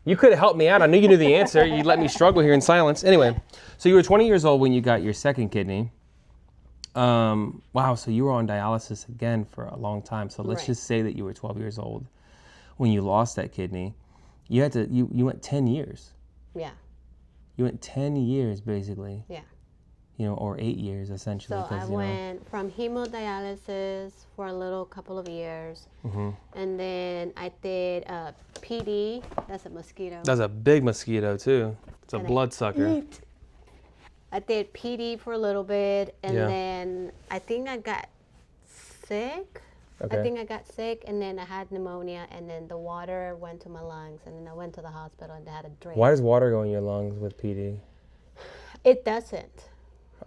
You could have helped me out. I knew you knew the answer. You let me struggle here in silence. Anyway, so you were 20 years old when you got your second kidney. Wow, so you were on dialysis again for a long time. So let's just say that you were 12 years old when you lost that kidney. You had to you went 10 years. Yeah. You went 10 years basically. Yeah. Or 8 years essentially. So I went from hemodialysis for a little couple of years, and then I did PD. That's a mosquito. That's a big mosquito too. It's a bloodsucker. I did PD for a little bit, and then I think I got sick. Okay. I think I got sick, and then I had pneumonia, and then the water went to my lungs, and then I went to the hospital, and they had to drain. Why does water go in your lungs with PD? It doesn't.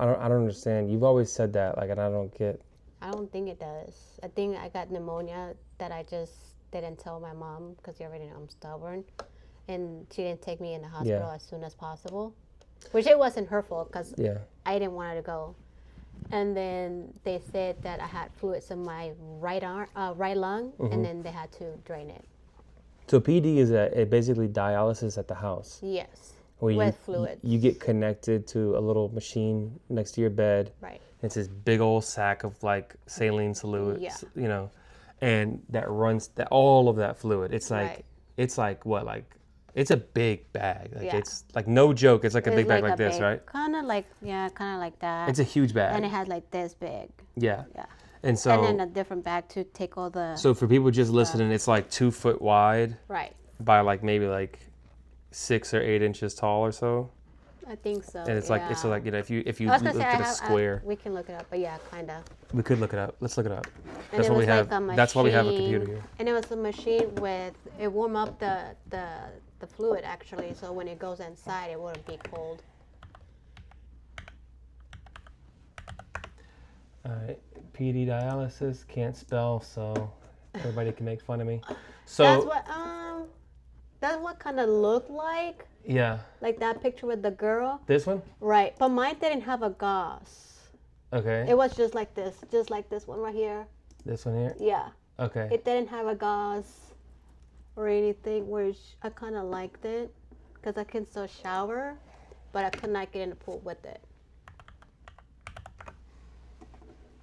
I don't understand. You've always said that, and I don't get. I don't think it does. I think I got pneumonia that I just didn't tell my mom because you already know I'm stubborn, and she didn't take me in the hospital as soon as possible, which it wasn't her fault because I didn't want her to go. And then they said that I had fluids in my right lung, and then they had to drain it. So PD is basically dialysis at the house. Yes. Where fluids. You get connected to a little machine next to your bed. Right. It's this big old sack of saline fluid, and that runs all of that fluid. It's like it's a big bag. It's like no joke. It's like a big bag like this, right? Kind of like that. It's a huge bag. And it has like this big. Yeah. Yeah. And then a different bag to take all the. So for people just listening, it's like 2 foot wide. Right. By maybe 6 or 8 inches tall or so. I think so. And it's like it's like if you I was look gonna say, at a square. we can look it up, but yeah, kind of. We could look it up. Let's look it up. And That's it what we was have. like a That's why we have a machine, computer here. And it was a machine with it warm up the fluid actually, so when it goes inside, it wouldn't be cold. All right, PD dialysis, can't spell, so everybody can make fun of me. So that's what kind of looked like. Yeah. Like that picture with the girl. This one? Right, but mine didn't have a gauze. Okay. It was just like this one right here. This one here? Yeah. Okay. It didn't have a gauze or anything, which I kind of liked it because I can still shower, but I could not get in the pool with it.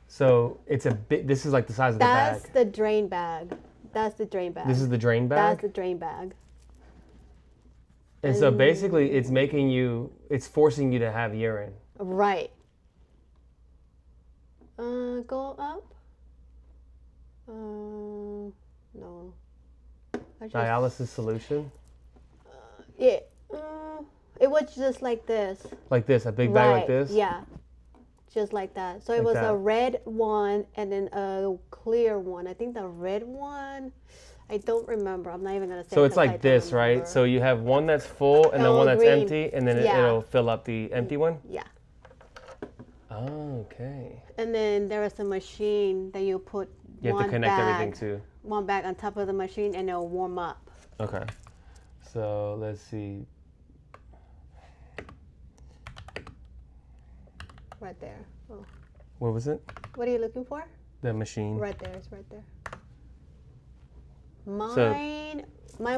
So it's a bit. This is like the size of the bag. That's the drain bag. That's the drain bag. This is the drain bag? That's the drain bag. And so basically it's making you, it's forcing you to have urine. Right. Go up. No. Dialysis solution? Yeah. It was just like this. Like this, a big bag like this? Yeah. Just like that. So it Like was that. a red one and then a clear one. I think the red one, I don't remember. I'm not even going to say. So it's like this, right? So you have one that's full and then one that's green. empty, and then Yeah. it'll fill up the empty one? Yeah. Oh, okay. And then there is a machine that you put You have to connect everything to. one bag on top of the machine and it'll warm up. Okay. So let's see. Right there. Oh. What was it? What are you looking for? The machine. Right there. It's right there. Mine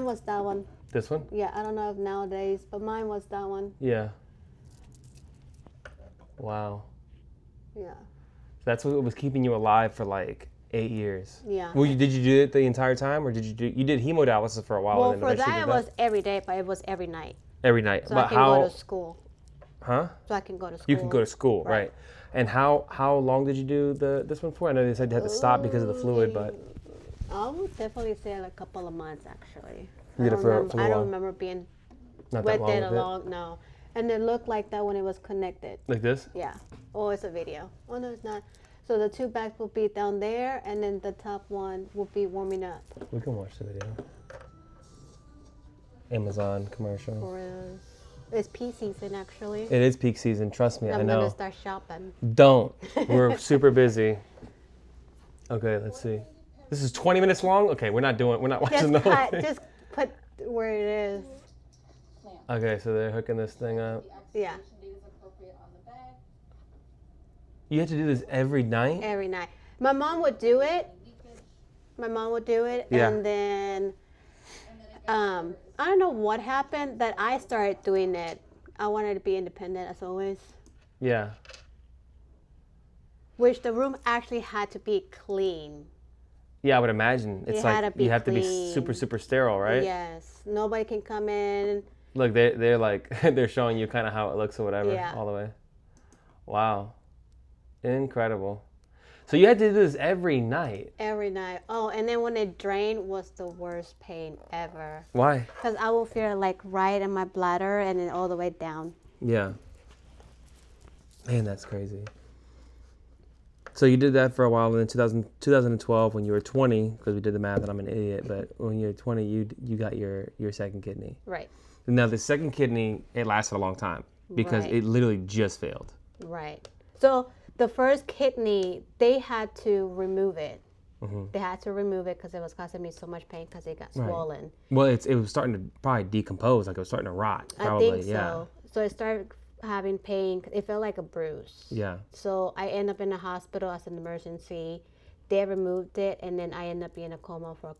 was that one. This one? Yeah, I don't know if nowadays, but mine was that one. Yeah. Wow. Yeah. That's what was keeping you alive for like 8 years. Yeah. Well, did you do it the entire time, or did you did hemodialysis for a while? Well, and then for eventually that did it was every day, but it was every night. every night. So But I can how? go to school. Huh? So I can go to school. You can go to school, right? And how long did you do this one for? I know they said you had to stop because of the fluid, but I would definitely say like a couple of months actually. You did it for a I while. don't remember being not with that long. it with a long no. And it looked like that when it was connected. Like this? Yeah. Oh, it's a video. Oh no, it's not. So the two bags will be down there, and then the top one will be warming up. We can watch the video. Amazon commercial. It's peak season actually. It is peak season. Trust me, I I'm know. gonna start shopping. Don't. We're super busy. Okay, let's see. This is 20 minutes long. Okay, we're not watching the whole thing. Just put where it is. Okay, so they're hooking this thing up. Yeah. You have to do this every night? Every night. My mom would do it. Yeah. And then I don't know what happened that I started doing it. I wanted to be independent as always. Yeah. Which the room actually had to be clean. Yeah, I would imagine. It's had like to be you have to be clean. super, super sterile, right? Yes. Nobody can come in. Look, they're like they're showing you kind of how it looks or whatever, Yeah. all the way. Wow, incredible. So you had to do this every night. Every night. Oh, and then when it drained was the worst pain ever. Why? Because I will feel like right in my bladder and then all the way down. Yeah. Man, that's crazy. So you did that for a while, and then 2012, when you were 20, because we did the math and I'm an idiot, but when you were 20, you got your second kidney. Right. Now the second kidney, it lasted a long time because Right. it literally just failed. Right. So the first kidney, they had to remove it. Mm-hmm. They had to remove it because it was causing me so much pain because it got swollen. Well, it was starting to probably decompose, like it was starting to rot. Probably, I think so. yeah. So I started having pain. It felt like a bruise. Yeah. So I ended up in the hospital as an emergency. They removed it, and then I ended up being in a coma for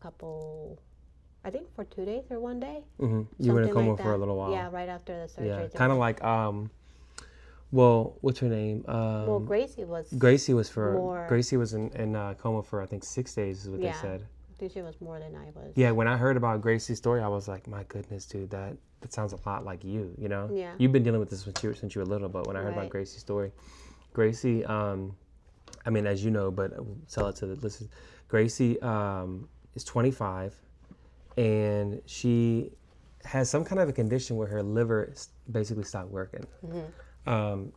I think for 2 days or 1 day. Mm-hmm. You were in a Something coma like for a that. little while. Yeah, right after the surgery. Yeah, kind of like well, what's her name? Well, Gracie was. Gracie was in coma for I think 6 days is what they said. I think she was more than I was. Yeah, when I heard about Gracie's story, I was like, my goodness, dude, that sounds a lot like you know? Yeah. You've been dealing with this since you were little, but when I heard about Right. Gracie's story, Gracie, I mean, as you know, but tell it to the listeners, Gracie is 25, and she has some kind of a condition where her liver basically stopped working. And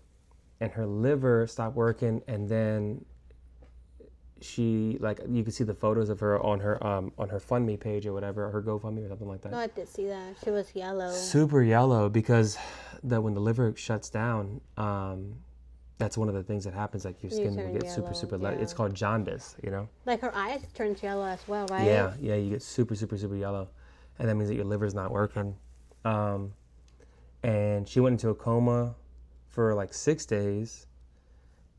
her liver stopped working, and then she, like, you can see the photos of her on her FundMe page or whatever, or her GoFundMe or something like that. No, I did see that. She was yellow. Super yellow, because when the liver shuts down, that's one of the things that happens. Like, your skin will get yellow, super yeah. It's called jaundice, you know? Like her eyes turns yellow as well, right? Yeah, you get super yellow, and that means that your liver's not working. And she went into a coma for like 6 days,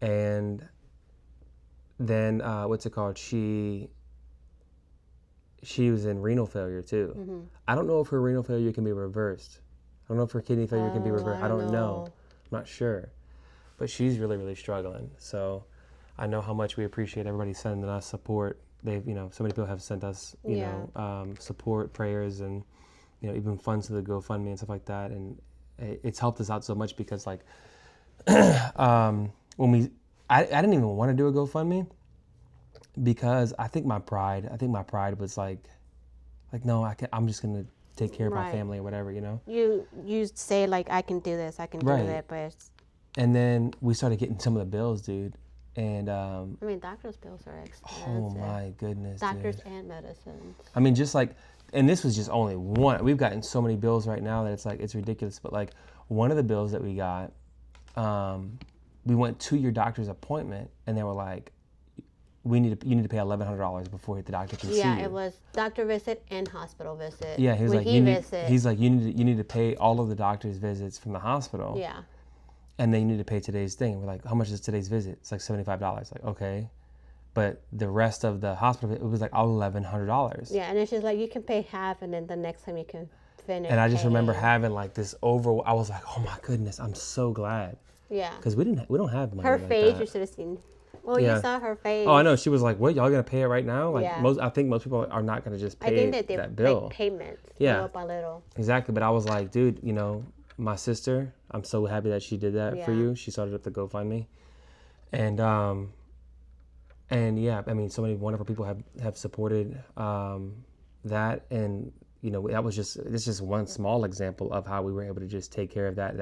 and then what's it called? She was in renal failure too. I don't know if her renal failure can be reversed. I don't know if her kidney failure can be reversed. I don't know. I'm not sure. But she's really struggling. So I know how much we appreciate everybody sending us support. They've, so many people have sent us, support, prayers, and, even funds to the GoFundMe and stuff like that. And it's helped us out so much, because, like, when I didn't even want to do a GoFundMe, because I think my pride was like, no, I'm just going to take care of my family or whatever, You say, like, I can do this, I can do that, but... And then we started getting some of the bills, dude. And I mean, doctor's bills are expensive. oh my goodness, doctors dude. and medicines. I mean, just like, and this was just only one. We've gotten so many bills right now that it's ridiculous. But like, one of the bills that we got, we went to your doctor's appointment, and they were like, you need to pay $1,100 before the doctor can see you. Yeah, it was doctor visit and hospital visit. Yeah, he was like, you need to pay all of the doctor's visits from the hospital. Yeah. And then you need to pay today's thing. We're like, how much is today's visit? It's like $75. Like, okay. But the rest of the hospital, it was like $1,100. Yeah, and then she's like, you can pay half, and then the next time you can finish. And I just remember having like this I was like, oh my goodness, I'm so glad. Yeah. Because we don't have money. Her like face, that. you should have seen. Well, you saw her face. Oh, I know. She was like, what, y'all gonna pay it right now? Like, yeah. I think most people are not gonna just pay that bill. Like payments, yeah. little by little. Exactly. But I was like, dude, my sister, I'm so happy that she did that for you. She started up the GoFundMe. And yeah, I mean, so many wonderful people have supported that. And, it's just one small example of how we were able to just take care of that.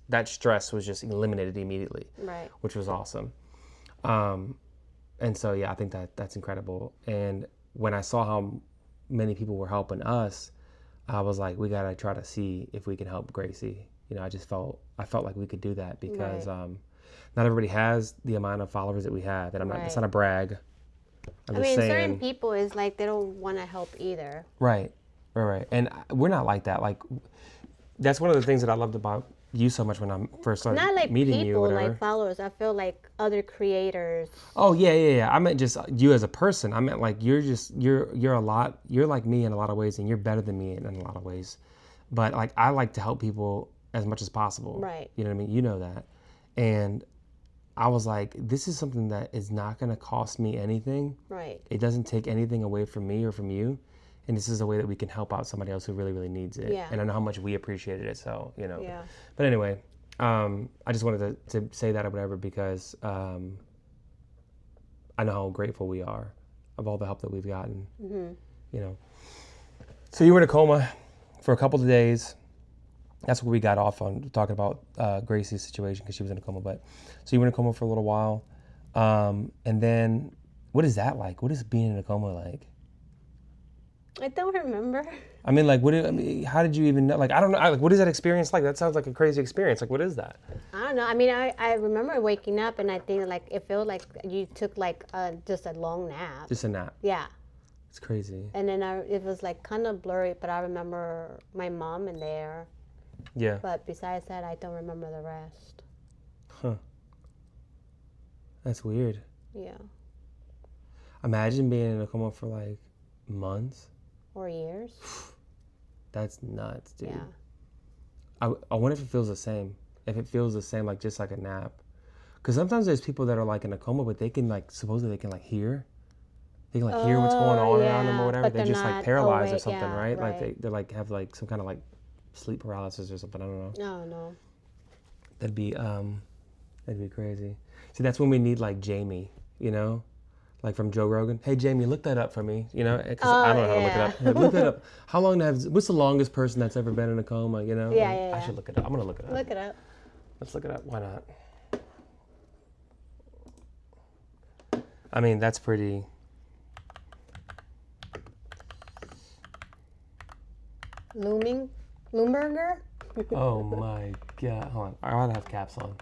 That stress was just eliminated immediately. Right. Which was awesome. And so, yeah, I think that's incredible. And when I saw how many people were helping us, I was like, we gotta try to see if we can help Gracie. I felt like we could do that, because not everybody has the amount of followers that we have. And it's not a brag. I'm just saying, certain people is like, they don't want to help either. Right. And we're not like that. Like, that's one of the things that I loved about you so much when I first started meeting you. Not like people, like followers. I feel like other creators. Oh yeah. I meant just you as a person. I meant like you're like me in a lot of ways, and you're better than me in a lot of ways. But like, I like to help people as much as possible. Right. You know what I mean? You know that. And I was like, this is something that is not going to cost me anything. Right. It doesn't take anything away from me or from you. And this is a way that we can help out somebody else who really, really needs it. Yeah. And I know how much we appreciated it. So, Yeah. But anyway, I just wanted to say that or whatever, because I know how grateful we are of all the help that we've gotten. Mm-hmm. So you were in a coma for a couple of days. That's where we got off on talking about Gracie's situation, because she was in a coma. But so you were in a coma for a little while. And then what is that like? What is being in a coma like? I don't remember. I mean, like, how did you even know? Like, I don't know. What is that experience like? That sounds like a crazy experience. Like, what is that? I don't know. I mean, I remember waking up, and I think like it felt like you took like just a long nap. Just a nap. Yeah. It's crazy. And then it was like kind of blurry, but I remember my mom in there. Yeah. But besides that, I don't remember the rest. Huh. That's weird. Yeah. Imagine being in a coma for like months. Or years. That's nuts, dude. Yeah. I wonder if it feels the same. If it feels the same, like just like a nap. Because sometimes there's people that are like in a coma, but they can like, supposedly they can like hear. They can like hear what's going on around them or whatever. They're just like paralyzed or something, right? Like they're like have like some kind of like sleep paralysis or something. I don't know. No. That'd be crazy. See, that's when we need like Jamie, Like from Joe Rogan. Hey, Jamie, look that up for me. You know, because I don't know how to look it up. Like, look that up. How long what's the longest person that's ever been in a coma, you know? Yeah. I should look it up. I'm going to look it up. Look it up. Let's look it up. Why not? I mean, that's pretty... Loomberger? Oh my God. Hold on. I ought to have caps on.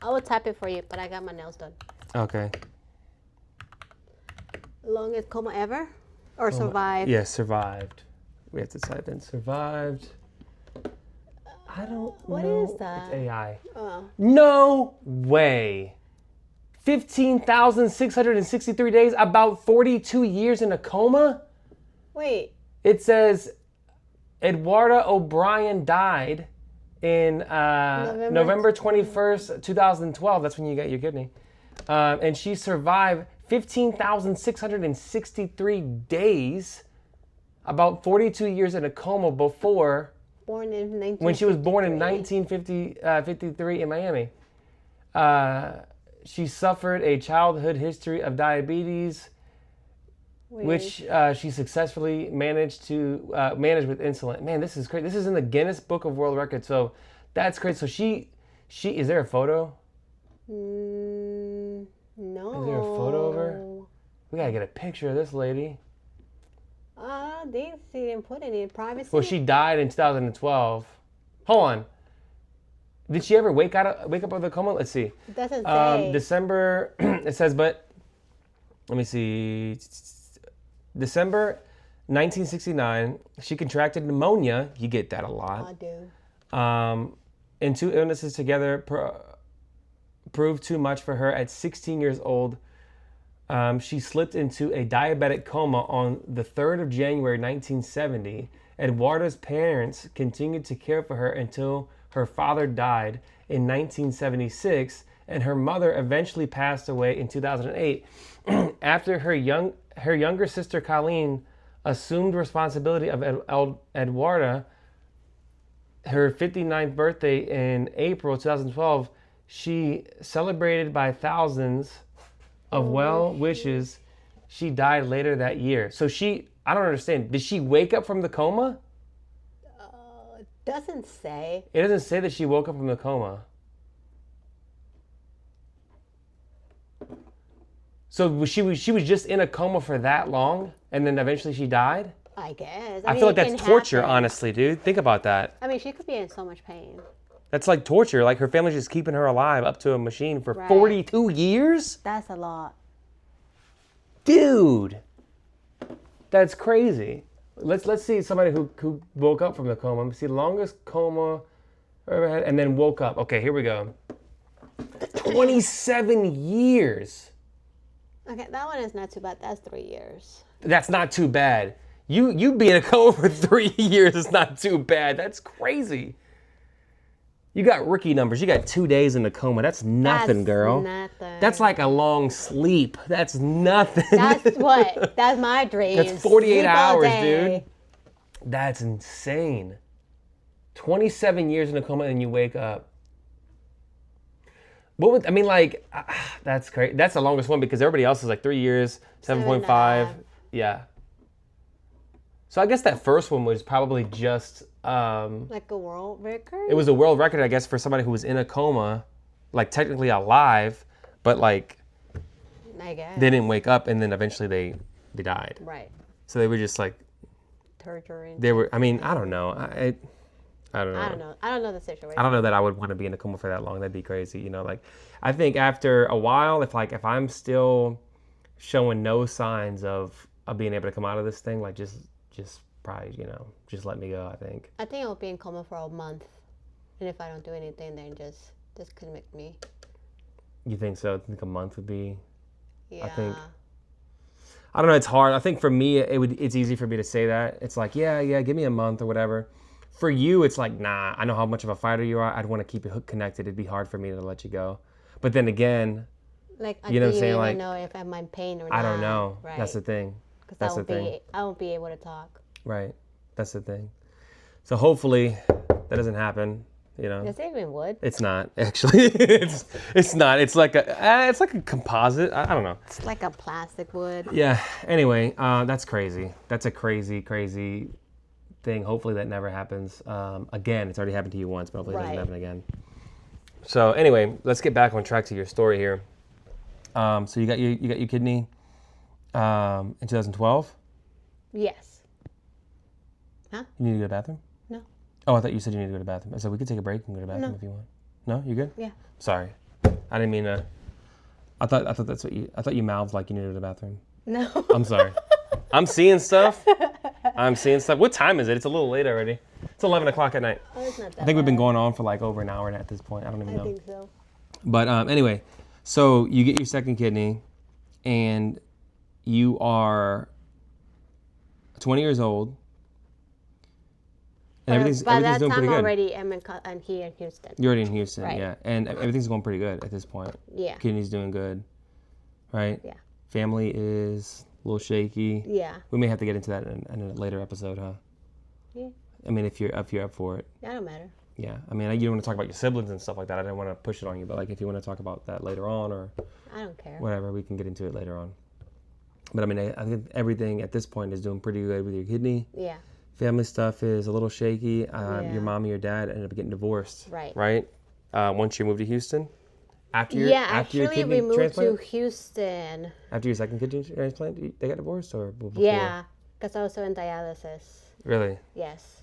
I will type it for you, but I got my nails done. Okay. Longest coma ever? Or survived? Yeah, survived. We have to type in survived. I don't know. What is that? It's AI. Oh. No way. 15,663 days, about 42 years in a coma? Wait. It says Eduarda O'Brien died in November 21st, 2012. That's when you got your kidney. And she survived 15,663 days, about 42 years in a coma before... Born in 1953. When she was born in 1953 in Miami. She suffered a childhood history of diabetes, which she successfully managed with insulin. Man, this is great. This is in the Guinness Book of World Records, so that's great. So she is there a photo? No. Is there a photo of her? We gotta get a picture of this lady. They didn't put any privacy. Well, she died in 2012. Hold on. Did she ever wake up of the coma? Let's see. It doesn't say. December. It says, but let me see. December 1969. She contracted pneumonia. You get that a lot. I do. And two illnesses together proved too much for her. At 16 years old, she slipped into a diabetic coma on the 3rd of January 1970. Eduarda's parents continued to care for her until her father died in 1976, and her mother eventually passed away in 2008. After her younger sister Colleen assumed responsibility of Eduarda, her 59th birthday in April 2012, she celebrated by thousands of well wishes. She died later that year. So I don't understand. Did she wake up from the coma? It doesn't say. It doesn't say that she woke up from the coma. So she was just in a coma for that long, and then eventually she died? I guess. I feel like that's torture, honestly, dude. Think about that. I mean, she could be in so much pain. That's like torture. Like her family's just keeping her alive up to a machine for 42 years? That's a lot. Dude. That's crazy. Let's see somebody who woke up from the coma. Let's see the longest coma ever had and then woke up. Okay, here we go. 27 years. Okay, that one is not too bad. That's 3 years. That's not too bad. You be in a coma for 3 years is not too bad. That's crazy. You got rookie numbers. You got 2 days in the coma. That's nothing, girl. Nothing. That's like a long sleep. That's nothing. That's what? That's my dream. That's 48 Sleep all hours, day. dude. That's insane. 27 years in a coma and you wake up. That's crazy. That's the longest one because everybody else is like 3 years, 7.5. Yeah. So I guess that first one was probably just... like a world record? It was a world record, I guess, for somebody who was in a coma, like technically alive, but like... I guess. They didn't wake up and then eventually they died. Right. So they were just like... Torturing. They were, I mean, I don't know. I don't know. I don't know the situation. I don't know that I would want to be in a coma for that long. That'd be crazy. You know, like, I think after a while, if I'm still showing no signs of being able to come out of this thing, like, just probably, just let me go, I think. I think I'll be in coma for a month. And if I don't do anything, then just disconnect me. You think so? I think a month would be... Yeah. I don't know, it's hard. I think for me, it's easy for me to say that. It's like, yeah, give me a month or whatever. For you, it's like, nah, I know how much of a fighter you are. I'd want to keep it connected. It'd be hard for me to let you go. But then again, like, you know what I'm saying? Like, I like, don't know if I'm in pain or not. I don't know. Right. That's the thing. Because I won't be able to talk. Right. That's the thing. So hopefully that doesn't happen. you know. Is it even wood? It's not actually. it's not. It's like a composite. I don't know. It's like a plastic wood. Yeah. Anyway, that's crazy. That's a crazy thing. Hopefully that never happens again. It's already happened to you once, but hopefully it doesn't happen again. So anyway, let's get back on track to your story here. So you got your kidney in 2012. Yes. Huh? You need to go to the bathroom? No. Oh, I thought you said you need to go to the bathroom. I said we could take a break and go to the bathroom if you want. No, you good? Yeah. Sorry, I didn't mean to. I thought that's what you. I thought you mouthed like you needed to go to the bathroom. No. I'm sorry. I'm seeing stuff. What time is it? It's a little late already. It's 11 o'clock at night. Oh, it's not that I think we've been bad. going on for like over an hour at this point. I don't even know. I think so. But anyway, so you get your second kidney, and you are 20 years old, and everything's By that doing time pretty good. already, I'm here in Houston. You're already in Houston, Right. yeah, and everything's going pretty good at this point. Yeah. Kidney's doing good, right? Yeah. Family is a little shaky. Yeah. We may have to get into that in a later episode, huh? Yeah. I mean, if you're up for it. That don't matter. Yeah, I mean, you don't want to talk about your siblings and stuff like that. I didn't want to push it on you, but like if you want to talk about that later on or I don't care. whatever, we can get into it later on. But I mean, I think everything at this point is doing pretty good with your kidney. Yeah. Family stuff is a little shaky. Yeah. Your mom and your dad ended up getting divorced. Right. Right? Once you moved to Houston? After your Actually, kidney we moved transplant? to Houston. After your second kidney transplant, they got divorced or before? Yeah, because I was still in dialysis. Really? Yes.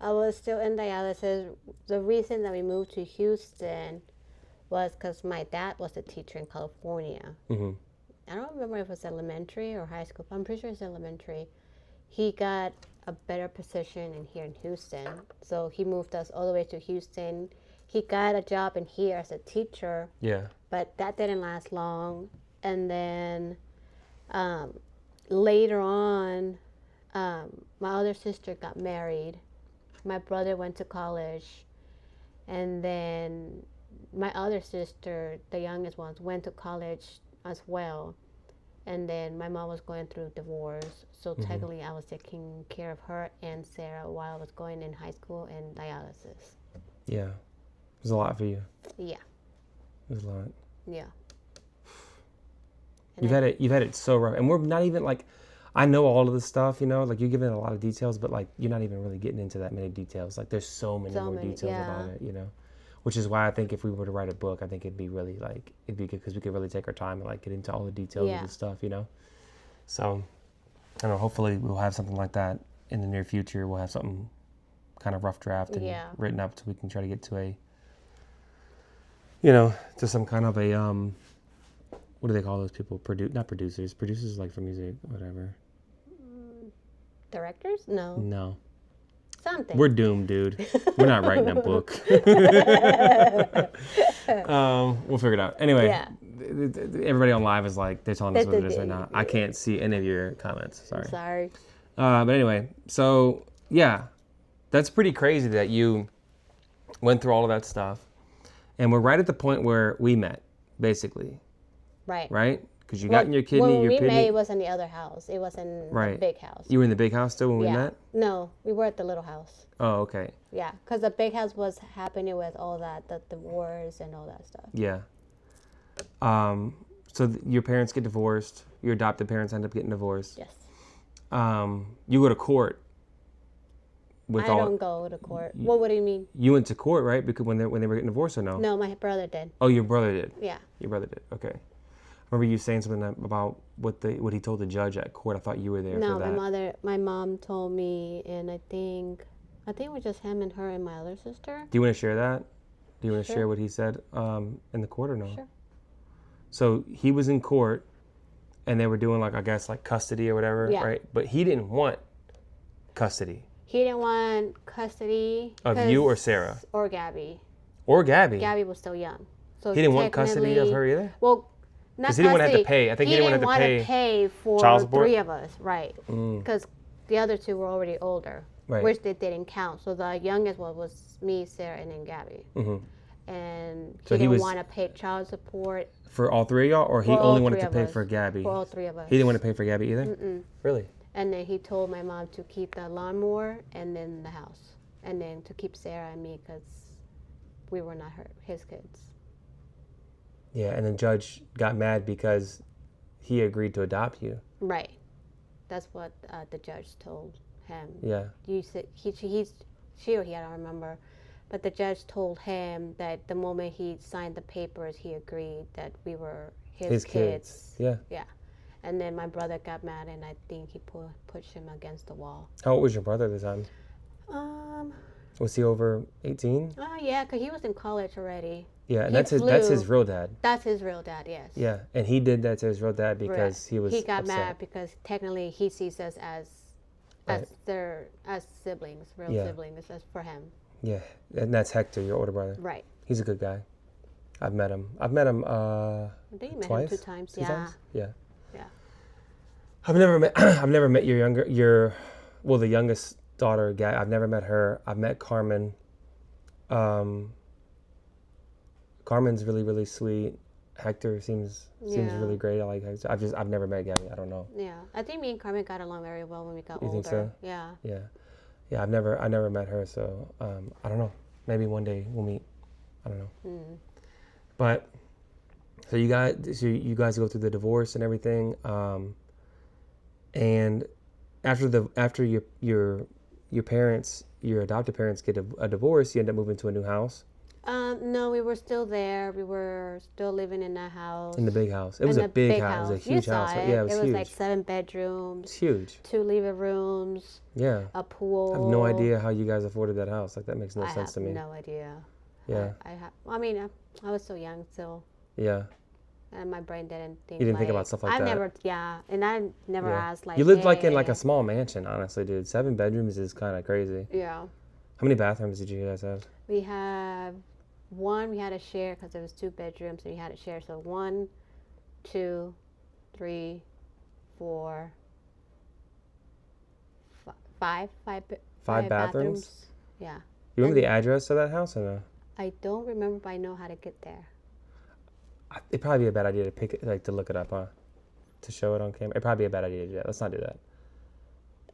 I was still in dialysis. The reason that we moved to Houston was because my dad was a teacher in California. Mm-hmm. I don't remember if it was elementary or high school, but I'm pretty sure it's elementary. He got a better position here in Houston. So he moved us all the way to Houston. He got a job in here as a teacher. Yeah. But that didn't last long. And then later on, my other sister got married. My brother went to college. And then my other sister, the youngest ones, went to college as well. And then my mom was going through divorce. So technically I was taking care of her and Sarah while I was going in high school and dialysis. Yeah. It was a lot for you. Yeah. It was a lot. Yeah. You've had it so rough. And we're not even like, I know all of this stuff, you know, like you're giving a lot of details, but like you're not even really getting into that many details. Like there's so many more details about it, you know, which is why I think if we were to write a book, I think it'd be really like, it'd be good because we could really take our time and like get into all the details of the stuff, you know. So I don't know, hopefully we'll have something like that in the near future. We'll have something kind of rough draft and written up so we can try to get to a, you know, to some kind of a, what do they call those people? Not producers. Producers like for music, whatever. Directors? No. No. Something. We're doomed, dude. We're not writing a book. We'll figure it out. Anyway, everybody on live is like, they're telling us what it is right now. I can't see any of your comments. Sorry. I'm sorry. But anyway, so yeah, that's pretty crazy that you went through all of that stuff. And we're right at the point where we met, basically. Right. Right? Because you got in your kidney. When your we kidney. met, it was in the other house. It was in the big house. You were in the big house still when we met? No, we were at the little house. Oh, okay. Yeah, because the big house was happening with all that, the divorce and all that stuff. Yeah. So your parents get divorced. Your adopted parents end up getting divorced. Yes. You go to court. I don't go to court. What do you mean? You went to court, right? Because when they were getting divorced, or no? No, my brother did. Oh, your brother did. Yeah. Your brother did. Okay. Remember you saying something about what he told the judge at court? I thought you were there for that. No, my mom told me, and I think it was just him and her and my other sister. Do you want to share that? Do you want to share what he said in the court or no? Sure. So he was in court, and they were doing like, I guess, like custody or whatever, right? But he didn't want custody. He didn't want custody of you or Sarah or Gabby. Or Gabby. Gabby was still young, so he didn't want custody of her either. Well, not because he didn't want to have to pay. I think he didn't want to pay for child support? 3 of us, right? Because the other 2 were already older, which they didn't count. So the youngest one was me, Sarah, and then Gabby. And he didn't want to pay child support for all 3 of y'all, or he only wanted to pay for Gabby. For all 3 of us. He didn't want to pay for Gabby either. Really? And then he told my mom to keep the lawnmower and then the house, and then to keep Sarah and me because we were not his kids. Yeah, and the judge got mad because he agreed to adopt you. Right. That's what the judge told him. Yeah. You said she or he, I don't remember, but the judge told him that the moment he signed the papers, he agreed that we were his kids. Yeah. Yeah. And then my brother got mad, and I think he pushed him against the wall. How old was your brother at the time? Was he over 18? Oh yeah, because he was in college already. Yeah, and that's his real dad. That's his real dad, yes. Yeah, and he did that to his real dad because he was got upset. mad because technically he sees us as siblings, real siblings, as for him. Yeah, and that's Hector, your older brother. Right. He's a good guy. I've met him. I think you met twice? him 2 times. Two times? Yeah. Yeah. I've never met the youngest daughter, Gay. I've never met her. I've met Carmen. Carmen's really, really sweet. Hector seems really great. I like Hector. I've never met Gabby. I don't know. Yeah, I think me and Carmen got along very well when we got older. You think so? Yeah. Yeah. Yeah, I never met her, so I don't know. Maybe one day we'll meet. I don't know. But so you guys go through the divorce and everything, and after your parents, your adopted parents get a divorce, you end up moving to a new house. No, we were still there. We were still living in that house. In the big house. It was a big house. It was a huge house. Yeah, it was huge. It was like 7 bedrooms. It's huge. 2 living rooms. Yeah. A pool. I have no idea how you guys afforded that house. Like, that makes no sense to me. I have no idea. Yeah. I was so young still. Yeah. And my brain didn't think. You didn't think about stuff like that. And I never asked like. You lived like in like a small mansion, honestly, dude. 7 bedrooms is kind of crazy. Yeah. How many bathrooms did you guys have? We have one. We had to share because there was 2 bedrooms, and we had to share. So 1, 2, 3, 4, 5 bathrooms. Yeah. You remember the address of that house or no? I don't remember, but I know how to get there. It'd probably be a bad idea to look it up, huh? To show it on camera. It'd probably be a bad idea to do that. Let's not do that.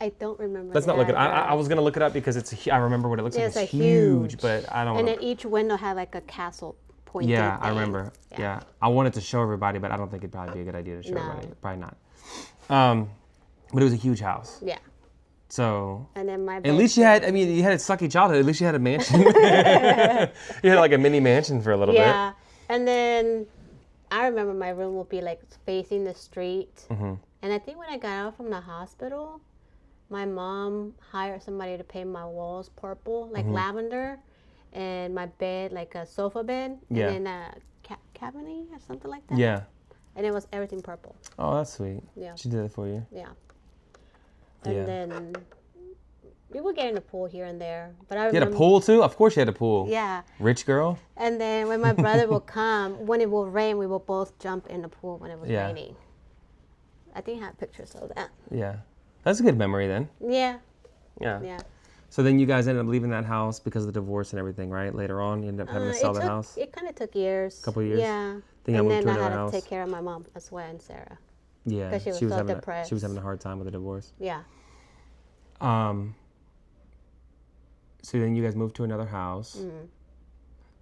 I don't remember. Let's not look it. I was gonna look it up because I remember what it looks like. It's huge, but I don't. And then each window had like a castle pointing. Yeah, I remember. Yeah, I wanted to show everybody, but I don't think it'd probably be a good idea to show everybody. Probably not. But it was a huge house. Yeah. So. And then at least you had a sucky childhood. At least you had a mansion. You had like a mini mansion for a little bit. Yeah, and then I remember my room would be like facing the street. Mm-hmm. And I think when I got out from the hospital, my mom hired somebody to paint my walls purple, like lavender, and my bed like a sofa bed, and then a cabinet or something like that. Yeah. And it was everything purple. Oh, that's sweet. Yeah. She did it for you. Yeah. And then we would get in the pool here and there. But I remember, you had a pool too? Of course you had a pool. Yeah. Rich girl? And then when my brother would come, when it would rain, we would both jump in the pool when it was raining. I think I have pictures of that. Yeah. That's a good memory then. Yeah. Yeah. Yeah. So then you guys ended up leaving that house because of the divorce and everything, right? Later on, you ended up having to sell the house? It kind of took years. A couple of years? Yeah. Then and moved then to I another had house. to take care of my mom as well and Sarah. Yeah. Because she was so depressed. She was having a hard time with the divorce. Yeah. So then you guys moved to another house.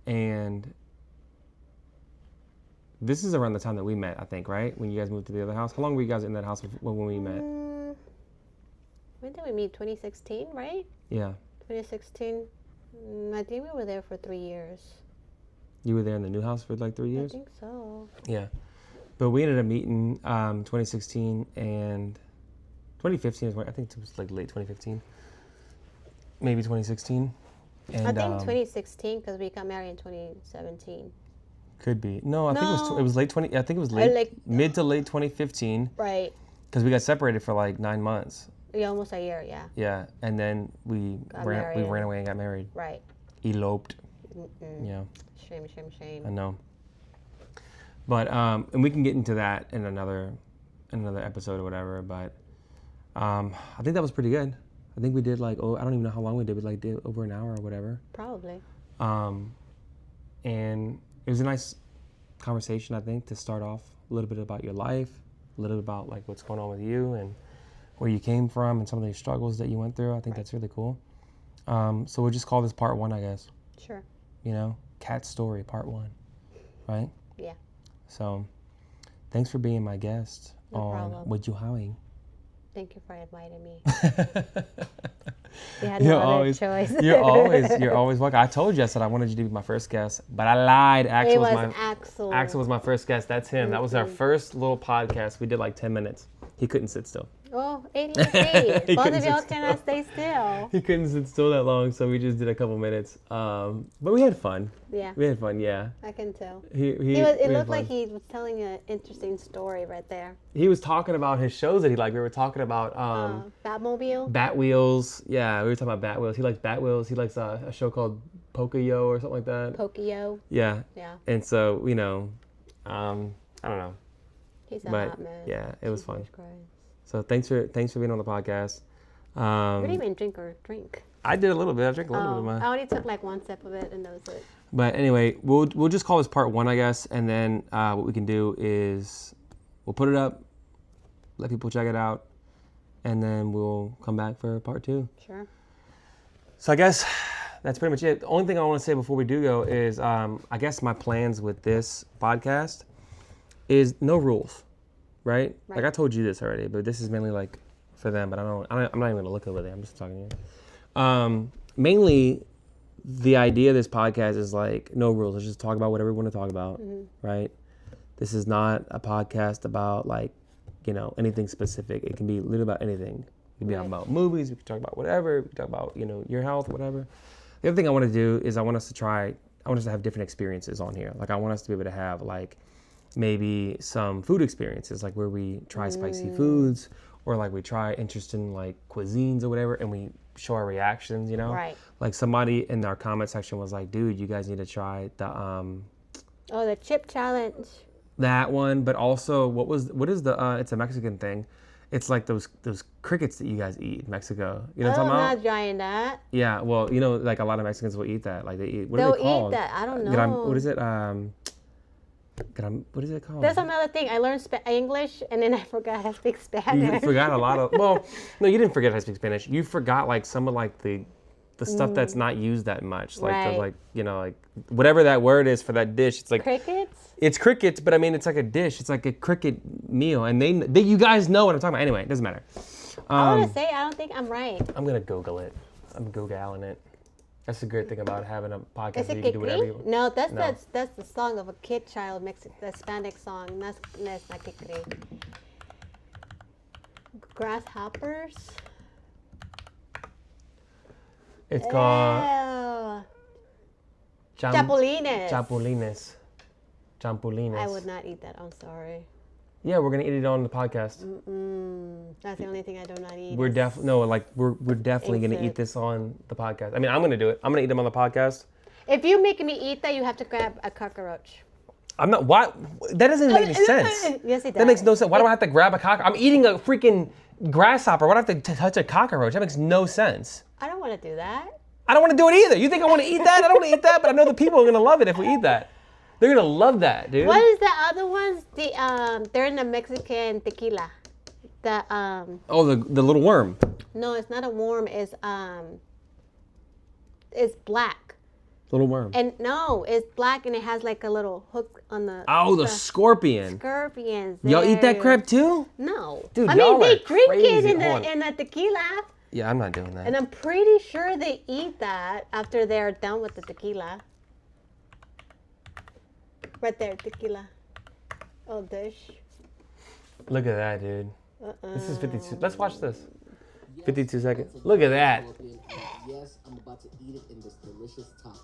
And this is around the time that we met, I think, right? When you guys moved to the other house. How long were you guys in that house when we met? When did we meet? 2016, right? Yeah. 2016. I think we were there for 3 years. You were there in the new house for like 3 years? I think so. Yeah. But we ended up meeting 2016 and 2015 is when, I think it was like late 2015. Maybe 2016. And, I think 2016 because we got married in 2017. Could be. No, I think it was late 20. I think it was mid to late 2015. Right. Because we got separated for like 9 months. Yeah, almost a year. Yeah. Yeah, and then we ran away and got married. Right. Eloped. Yeah. Shame. I know. But and we can get into that in another episode or whatever. But I think that was pretty good. I think we did I don't even know how long we did. We did over an hour or whatever. Probably. And it was a nice conversation, I think, to start off a little bit about your life, a little bit about like what's going on with you and where you came from and some of the struggles that you went through. I think that's really cool. So we'll just call this part 1, I guess. Sure. You know, cat story part 1, right? Yeah. So, thanks for being my guest No on problem. What You Howling. Thank you for inviting me. You had You're no other always, choice. you're always welcome. I told you I said I wanted you to be my first guest, but I lied. It was Axel. Axel was my first guest. That's him. That was our first little podcast. We did like 10 minutes. He couldn't sit still. Oh, ADHD. He Both couldn't of sit y'all still. cannot stay still. He couldn't sit still that long, so we just did a couple minutes. But we had fun. Yeah, We had fun, yeah. I can tell. We It had looked fun. like he was telling an interesting story right there. He was talking about his shows that he liked. We were talking about Batmobile? Bat Wheels. Yeah, we were talking about Bat Wheels. He likes Bat Wheels. He likes a show called Pocoyo or something like that. Pokio. Yeah. Yeah. And so, I don't know. He's a But hot man. yeah, it was Jesus fun. Christ. So thanks for being on the podcast. You didn't even drink. I did a little bit. I drank a little bit of mine. I only took like 1 sip of it and that was it. But anyway, we'll just call this part 1, I guess, and then what we can do is we'll put it up, let people check it out, and then we'll come back for part 2. Sure. So I guess that's pretty much it. The only thing I want to say before we do go is I guess my plans with this podcast is no rules, right? Like I told you this already, but this is mainly like for them. But I'm not even gonna look over there. I'm just talking to you. Mainly, the idea of this podcast is like no rules. Let's just talk about whatever we want to talk about, right? This is not a podcast about like, anything specific. It can be literally about anything. It can be about movies. We can talk about whatever. We can talk about your health, whatever. The other thing I want to do is I want us to have different experiences on here. Like I want us to be able to have like maybe some food experiences, like where we try spicy foods or like we try interesting like cuisines or whatever, and we show our reactions, Right. Like somebody in our comment section was like, dude, you guys need to try The chip challenge. that one, but also what is the it's a Mexican thing. It's like those crickets that you guys eat in Mexico. You know what I'm I'm talking about? not trying that. Yeah, well, like a lot of Mexicans will eat that. Like they eat, They'll are they called? eat that. I don't know. What is it? What is it called? That's another thing. I learned English and then I forgot how to speak Spanish. You forgot a lot of. Well, no, you didn't forget how to speak Spanish. You forgot like some of like the stuff that's not used that much. Like Right. like whatever that word is for that dish. It's like Crickets? it's crickets, but I mean it's like a dish. It's like a cricket meal, and they you guys know what I'm talking about. Anyway, it doesn't matter. I want to say I don't think I'm right. I'm gonna Google it. I'm Googling it. That's the great thing about having a podcast. Is That it you can do whatever you Kikri? want. No, that's No. that's the song of a kid child, the Hispanic song. That's not Kikri. Grasshoppers? It's called Ew. Cham- Chapulines. Champulines. I would not eat that. I'm sorry. Yeah, we're gonna eat it on the podcast. That's the only thing I do not eat. We're is- we're definitely gonna eat Insect. this on the podcast. I mean, I'm gonna do it. I'm gonna eat them on the podcast. If you make me eat that, you have to grab a cockroach. I'm not. Why? That doesn't make any sense. Yes, it does. That makes no sense. Why do I have to grab a cockroach? I'm eating a freaking grasshopper. Why do I have to touch a cockroach? That makes no sense. I don't want to do that. I don't want to do it either. You think I want to eat that? I don't want to eat that, but I know the people are gonna love it if we eat that. They're gonna love that, dude. What is the other ones? They're in the Mexican tequila. Oh, the little worm. No, it's not a worm. It's black. Little worm. And no, it's black and it has like a little hook on the. Oh, the scorpion. Scorpions. Y'all eat that crap too? No. Dude, I y'all mean, they are drink it crazy. in Hold on. the tequila. Yeah, I'm not doing that. And I'm pretty sure they eat that after they're done with the tequila. Right there, tequila. Oh, dish. Look at that, dude. This is 52. Let's watch this. 52 seconds. Look at that. Yes, I'm about to eat it in this delicious taco.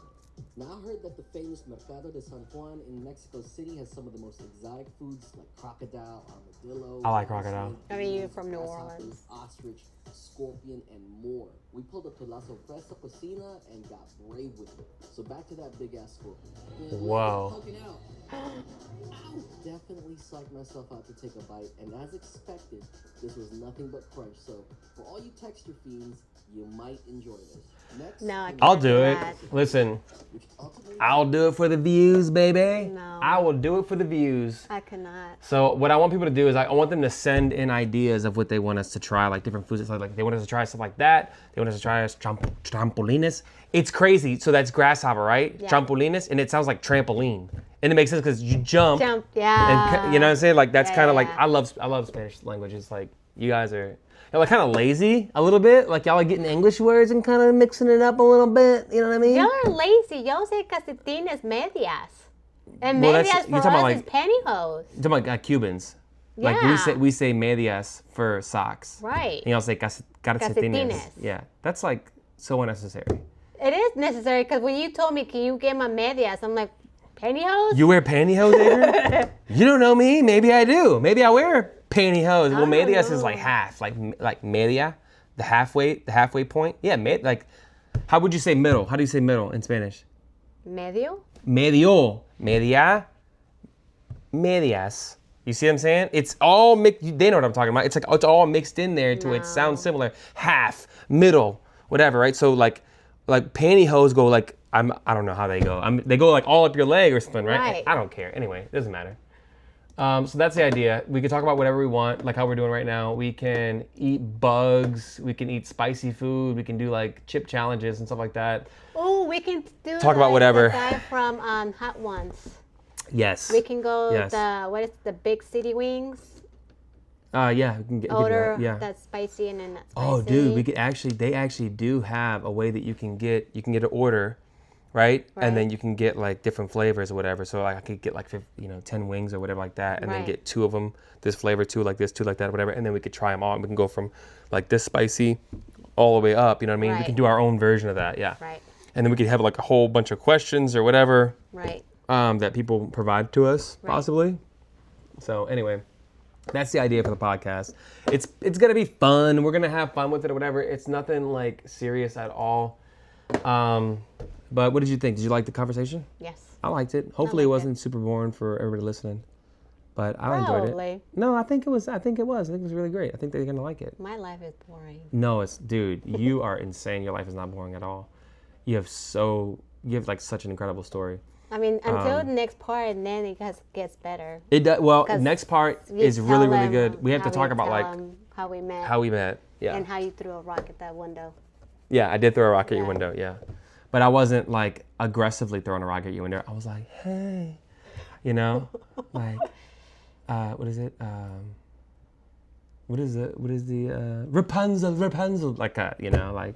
Now, I heard that the famous Mercado de San Juan in Mexico City has some of the most exotic foods like crocodile, armadillo. I like crocodile. I mean, you're from New grasshoppers, Orleans. Ostrich, scorpion, and more. We pulled up to La Sorpresa Cocina and got brave with it. So back to that big ass scorpion. Whoa. Poking out. Ow, definitely definitely psyched myself out to take a bite, and as expected, this was nothing but crunch. So, for all you texture fiends, you might enjoy this. Next, No, I I'll can't do it. that. Listen, which ultimately I'll do it for the views, baby. No. I will do it for the views. I cannot. So what I want people to do is I want them to send in ideas of what they want us to try, like different foods. Like they want us to try stuff like that. They want us to try trampolines. It's crazy. So that's grasshopper, right? Yeah. Trampolines, and it sounds like trampoline, and it makes sense because you jump. Yeah. And, you know what I'm saying? Like that's Yeah, kind of yeah, like yeah. I love Spanish language. It's like you guys are. Y'all are kind of lazy a little bit. Like y'all are getting English words and kind of mixing it up a little bit. You know what I mean? Y'all are lazy. Y'all say calcetines medias. And Well, medias that's- for you're us talking about, is like- pantyhose. You're talking about Cubans. Like Yeah. we say medias for socks. Right. And y'all say calcetines. Calcetines. Yeah, that's like so unnecessary. It is necessary because when you told me, can you get my medias? I'm like, pantyhose? You wear pantyhose, Adrian? You don't know me. Maybe I do. Maybe I wear pantyhose. Well, don't medias is know. like half, like media, the halfway point. Yeah, like how would you say middle? How do you say middle in Spanish? Medio? Medio, media, medias. You see what I'm saying? It's all mixed. They know what I'm talking about. It's like it's all mixed in there to it sounds similar. Half, middle, whatever, right? So like pantyhose go like I don't know how they go. They go like all up your leg or something, right? Right. I don't care. Anyway, it doesn't matter. So that's the idea. We can talk about whatever we want, like how we're doing right now. We can eat bugs. We can eat spicy food. We can do like chip challenges and stuff like that. Oh, we can do Talk about like whatever. the guy from Hot Ones. Yes. We can go Yes. the big city wings? Yeah, we can get Order that. Yeah. that's spicy and then not spicy. Oh, dude, they actually do have a way that you can get an order, right? And then Right. you can get like different flavors or whatever. So like I could get like 10 wings or whatever like that, and then Right. get 2 of them, this flavor, 2 like this, 2 like that, whatever. And then we could try them all. And we can go from like this spicy all the way up. You know what I mean? We Right. can do our own version of that. Yeah. Right, And then we could have like a whole bunch of questions or whatever right. that people provide to us, Right. possibly. So anyway, that's the idea for the podcast. It's gonna be fun. We're gonna have fun with it or whatever. It's nothing like serious at all. But what did you think? Did you like the conversation? Yes. I liked it. Hopefully, it liked wasn't super boring for everybody listening. But I enjoyed it. Probably. No, I think it was. I think it was really great. I think they're gonna like it. My life is boring. No, dude, you are insane. Your life is not boring at all. You have like such an incredible story. I mean, until the next part, and then it gets better. It does. Well, 'Cause next part You is really, tell really them good. We have to how talk we about tell like them how we met how we met. Yeah. and how you threw a rock at that window. Yeah, I did throw a rock at your Yeah. window. Yeah. But I wasn't like aggressively throwing a rock at your window. I was like, hey, like, what is it? What is the Rapunzel? Like like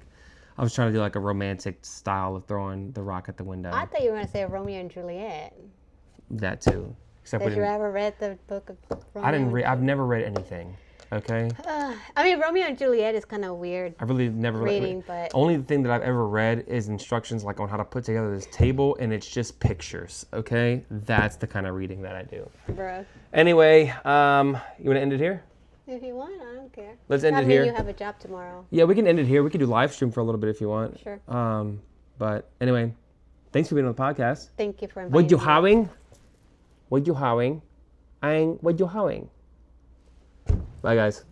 I was trying to do like a romantic style of throwing the rock at the window. I thought you were going to say Romeo and Juliet. That too. Except Did you ever read the book of Romeo? I didn't and read. I've never read anything. Okay. I mean, Romeo and Juliet is kind of weird. I really never Reading, read. but- Only thing that I've ever read is instructions like on how to put together this table, and it's just pictures. Okay, that's the kind of reading that I do. Bruh. Anyway, you want to end it here? If you want, I don't care. Let's end I it mean, here. you have a job tomorrow. Yeah, we can end it here. We can do live stream for a little bit if you want. Sure. But anyway, thanks for being on the podcast. Thank you for inviting What you me. having? What you having? And what you having? Bye, guys.